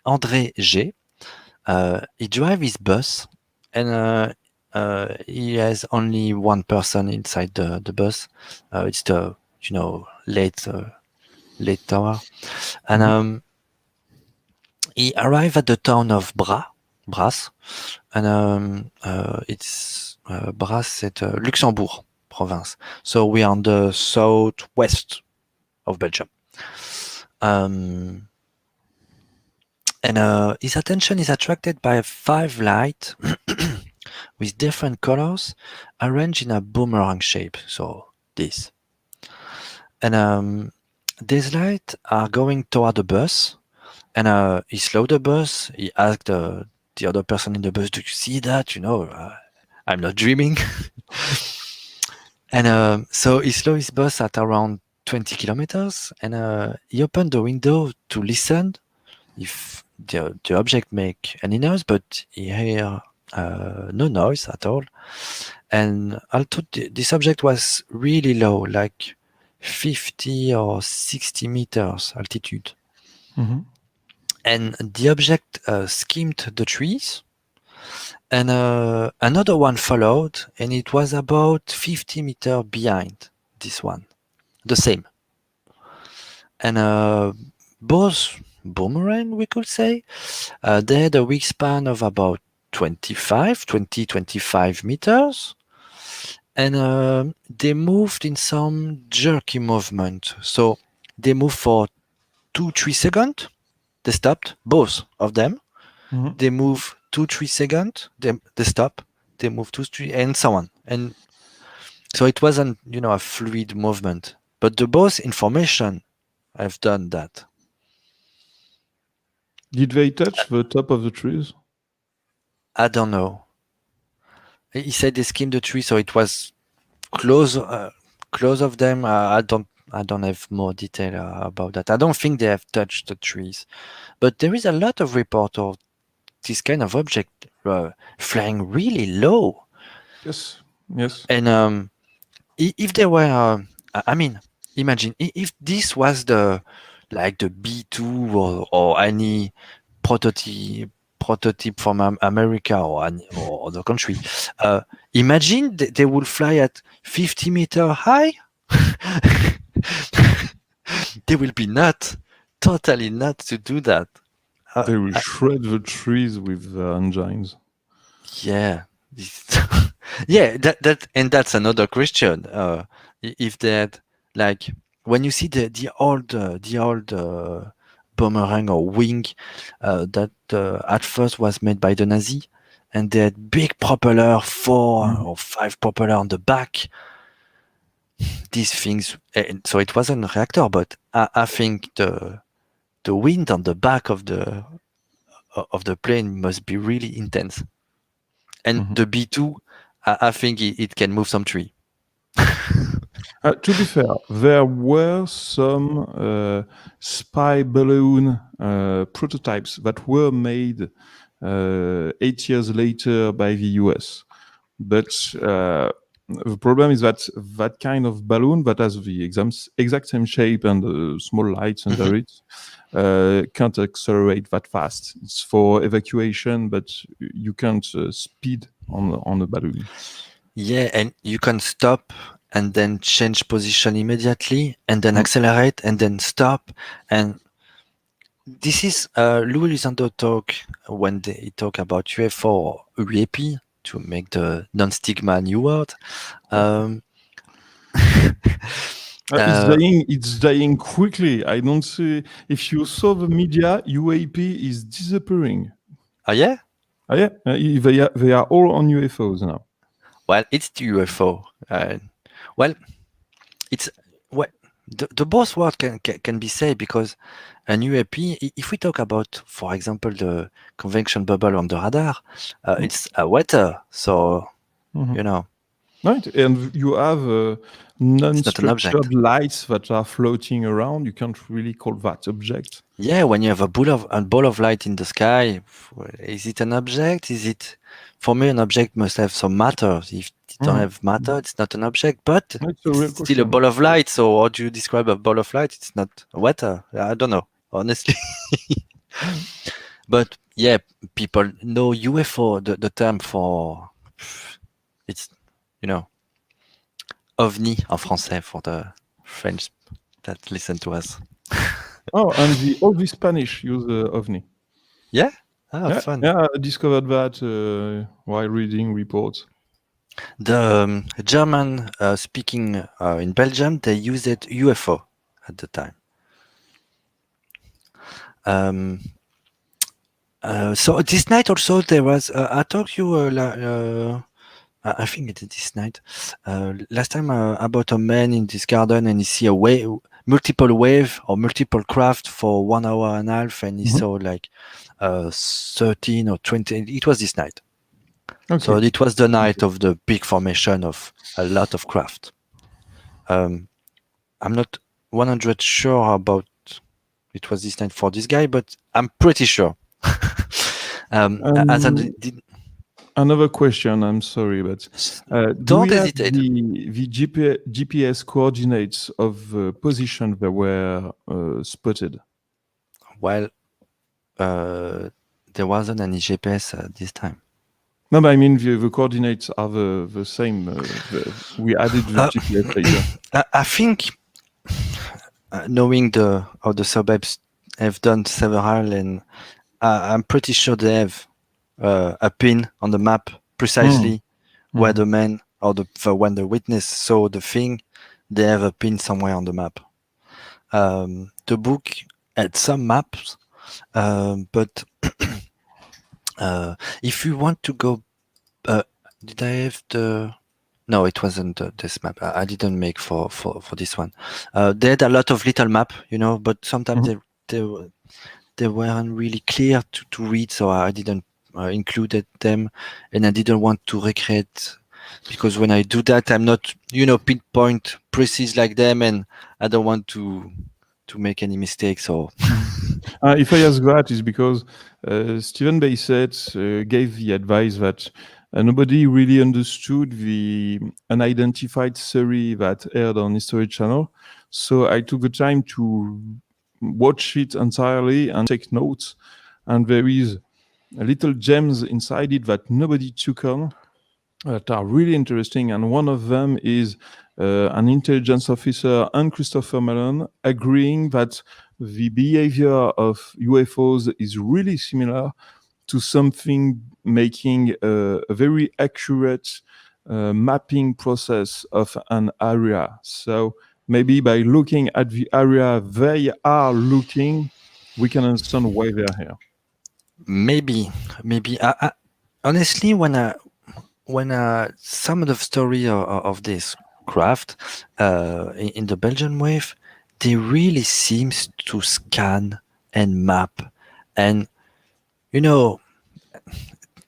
André G. He drive his bus, and he has only one person inside the bus. It's the late hour, and he arrived at the town of Brass, and it's Brass at Luxembourg province. So we are on the southwest of Belgium. And his attention is attracted by 5 lights with different colors arranged in a boomerang shape. So this. And these lights are going toward the bus, and he slowed the bus. He asked the other person in the bus, "Do you see that? I'm not dreaming." And so he slowed his bus at around 20 kilometers, and he opened the window to listen if the object make any noise, but he hear no noise at all. And although this object was really low, like 50 or 60 meters altitude, Mhm. and the object skimmed the trees, and another one followed, and it was about 50 meters behind this one, the same. And both boomerang, we could say, they had a wingspan of about 25 meters, and they moved in some jerky movement. So they moved for 2-3 seconds, they stopped, both of them. Mhm. They move 2-3 seconds, they stop, they move 2-3, and so on. And so it wasn't, a fluid movement, but the both information have done that. Did they touch the top of the trees? I don't know. He said they skimmed the tree, so it was close of them. I don't have more detail about that. I don't think they have touched the trees, but there is a lot of report of this kind of object flying really low. Yes. And if they were, I mean, imagine if this was the B2 or any prototype from America or other country. Imagine they will fly at 50 meters high. They will be totally nuts to do that. They will shred the trees with the engines. Yeah. Yeah, that's another question. If that, like, when you see the old boomerang or wing that at first was made by the Nazi, and they had big propeller, 4 or 5 propeller on the back. These things, so it wasn't a reactor, but I think the wind on the back of the plane must be really intense. And the B2, I think it can move some tree. To be fair, there were some spy balloon prototypes that were made 8 years later by the US. But the problem is that that kind of balloon that has the exact same shape and small lights under it can't accelerate that fast. It's for evacuation, but you can't speed on a balloon. Yeah, and you can stop and then change position immediately, and then accelerate, and then stop. And this is Louis Luisando talk when he talk about UFO or UAP, to make the non-stigma new word. It's dying quickly. I don't see. If you saw the media, UAP is disappearing. Oh yeah? Oh yeah, they are all on UFOs now. Well, it's the UFO. Well, it's the both words can be said, because an UAP, if we talk about, for example, the convection bubble on the radar, it's a water. So, Right, and you have non-structured lights that are floating around, you can't really call that object. Yeah, when you have a ball of light in the sky, is it an object? For me, an object must have some matter. If it don't have matter, it's not an object, but it's still a ball of light. So how do you describe a ball of light? It's not water. I don't know, honestly. But yeah, people know UFO, the term for it's, OVNI en français for the French that listen to us. And all the Spanish use OVNI. Yeah? Fun. Yeah, I discovered that while reading reports. The German speaking in Belgium, they used it UFO at the time. So this night also there was, I told you, I think it's this night, last time about a man in this garden and he see multiple wave or multiple craft for 1 hour and a half, and he saw like 13 or 20. It was this night. Okay. So it was the night of the big formation of a lot of craft. I'm not 100% sure about it was this night for this guy, but I'm pretty sure. Another question, I'm sorry, but don't hesitate. The GPS coordinates of the position that were spotted? Well, there wasn't any GPS at this time. No, but I mean the coordinates are the same. We added the GPS later. I think, knowing how the suburbs have done several, and I'm pretty sure they have a pin on the map precisely where the man or when the witness saw the thing, they have a pin somewhere on the map. The book had some maps, but if you want to go, did I have the? No, it wasn't this map. I didn't make for this one. They had a lot of little map, but sometimes they weren't really clear to read, so I didn't included them, and I didn't want to recreate, because when I do that, I'm not, pinpoint precise like them, and I don't want to make any mistakes. So, if I ask that, is because Stephen Bassett gave the advice that nobody really understood the unidentified theory that aired on History Channel. So I took the time to watch it entirely and take notes, and there is little gems inside it that nobody took on that are really interesting. And one of them is an intelligence officer and Christopher Mellon agreeing that the behavior of UFOs is really similar to something making a very accurate mapping process of an area. So maybe by looking at the area they are looking, we can understand why they're here. Maybe. I honestly, when some of the story of this craft in the Belgian wave, they really seems to scan and map, and and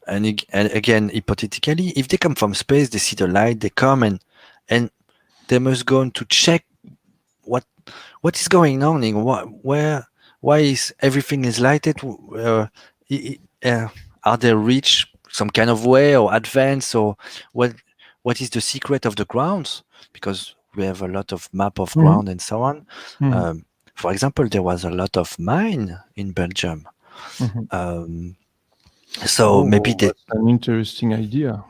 again, hypothetically, if they come from space, they see the light, they come and they must go on to check what is going on, why is everything is lighted. Are they reach some kind of way or advance, or what is the secret of the grounds? Because we have a lot of map of ground and so on. For example, there was a lot of mine in Belgium. So maybe that's an interesting idea.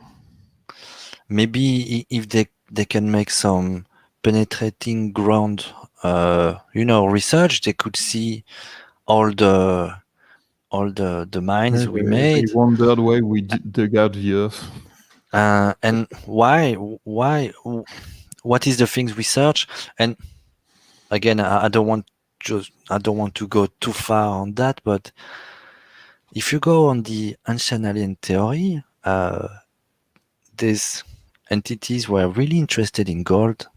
Maybe if they can make some penetrating ground, research, they could see all the mines we made. They wondered why we dug out the earth. And why? What is the things we search? And again, I don't want to go too far on that, but if you go on the ancient alien theory, these entities were really interested in gold.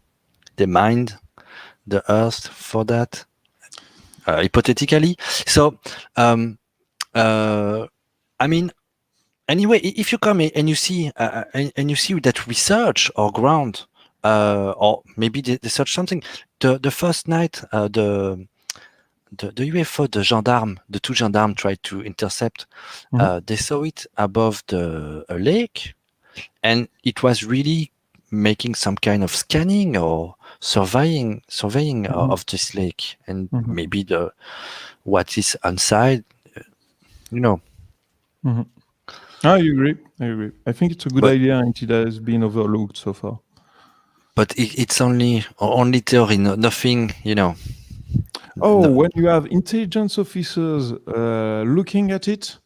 They mined the earth for that, hypothetically. So, I mean, anyway, if you come and you see that research or ground or maybe they search something. The first night, the UFO, the two gendarmes tried to intercept. They saw it above a lake, and it was really making some kind of scanning or surveying of this lake, and maybe what is inside, I agree. I think it's a good idea, and it has been overlooked so far. But it's only theory, nothing, When you have intelligence officers looking at it,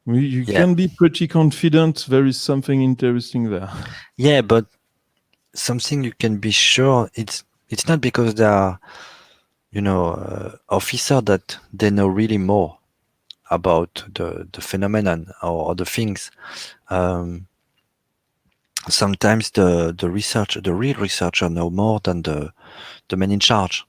you can be pretty confident there is something interesting there. Yeah, but something you can be sure it's not because they are, officer that they know really more about the phenomenon or the things. Sometimes the real researcher know more than the man in charge.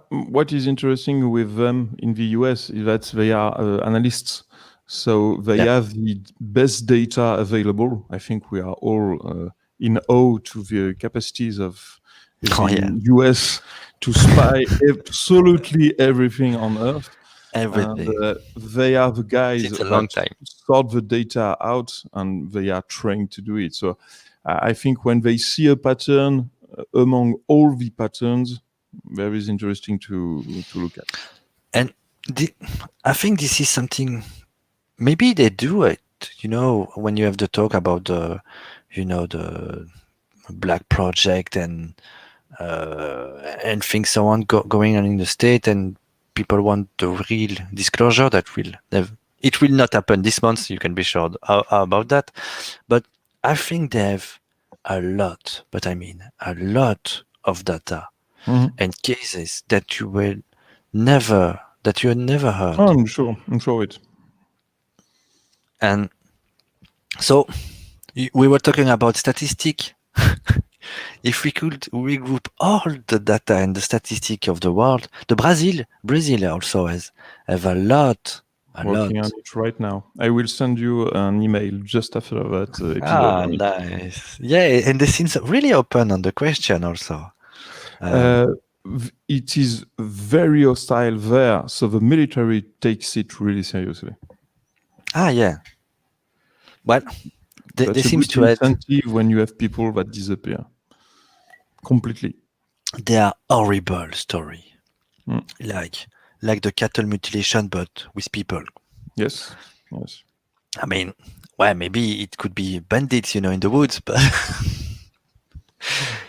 What is interesting with them in the US is that they are analysts, so they have the best data available. I think we are all in awe to the capacities of the US to spy absolutely everything on Earth. Everything. And, they are the guys it's a long time. sort the data out, and they are trained to do it. So I think when they see a pattern among all the patterns, very interesting to look at. And I think this is something, maybe they do it, when you have the talk about the Black Project and things so on going on in the state, and people want the real disclosure it will not happen this month, you can be sure about that. But I think they have a lot of data and cases that you had never heard. I'm sure it. And so we were talking about statistic. If we could regroup all the data and the statistic of the world, Brazil also have a lot. Working on it right now. I will send you an email just after that episode. Nice. Yeah, and they seem really open on the question also. It is very hostile there, so the military takes it really seriously. Yeah. But they seem to have incentive when you have people that disappear completely. They are horrible story, like the cattle mutilation, but with people. Yes. I mean, maybe it could be bandits, in the woods, but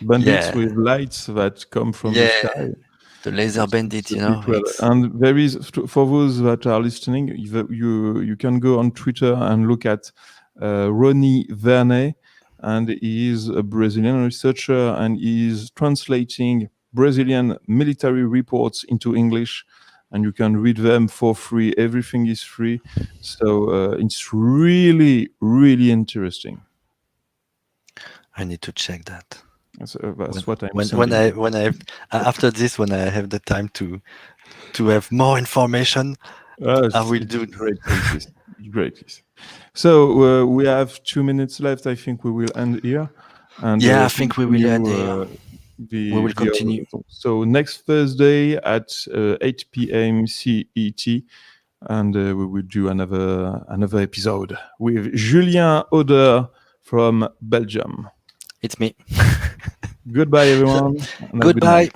bandits with lights that come from the sky. The laser bandits, And there is, for those that are listening, you can go on Twitter and look at Ronnie Verne, and he is a Brazilian researcher, and he is translating Brazilian military reports into English, and you can read them for free. Everything is free, so it's really, really interesting. I need to check that. That's what I'm when I after this, when I have the time to have more information, I will do. Great. So we have 2 minutes left. I think we will end here. And I think we will end here. We will continue. So next Thursday at 8 p.m. CET, and we will do another episode with Julien Oder from Belgium. It's me. Goodbye, everyone. Goodbye.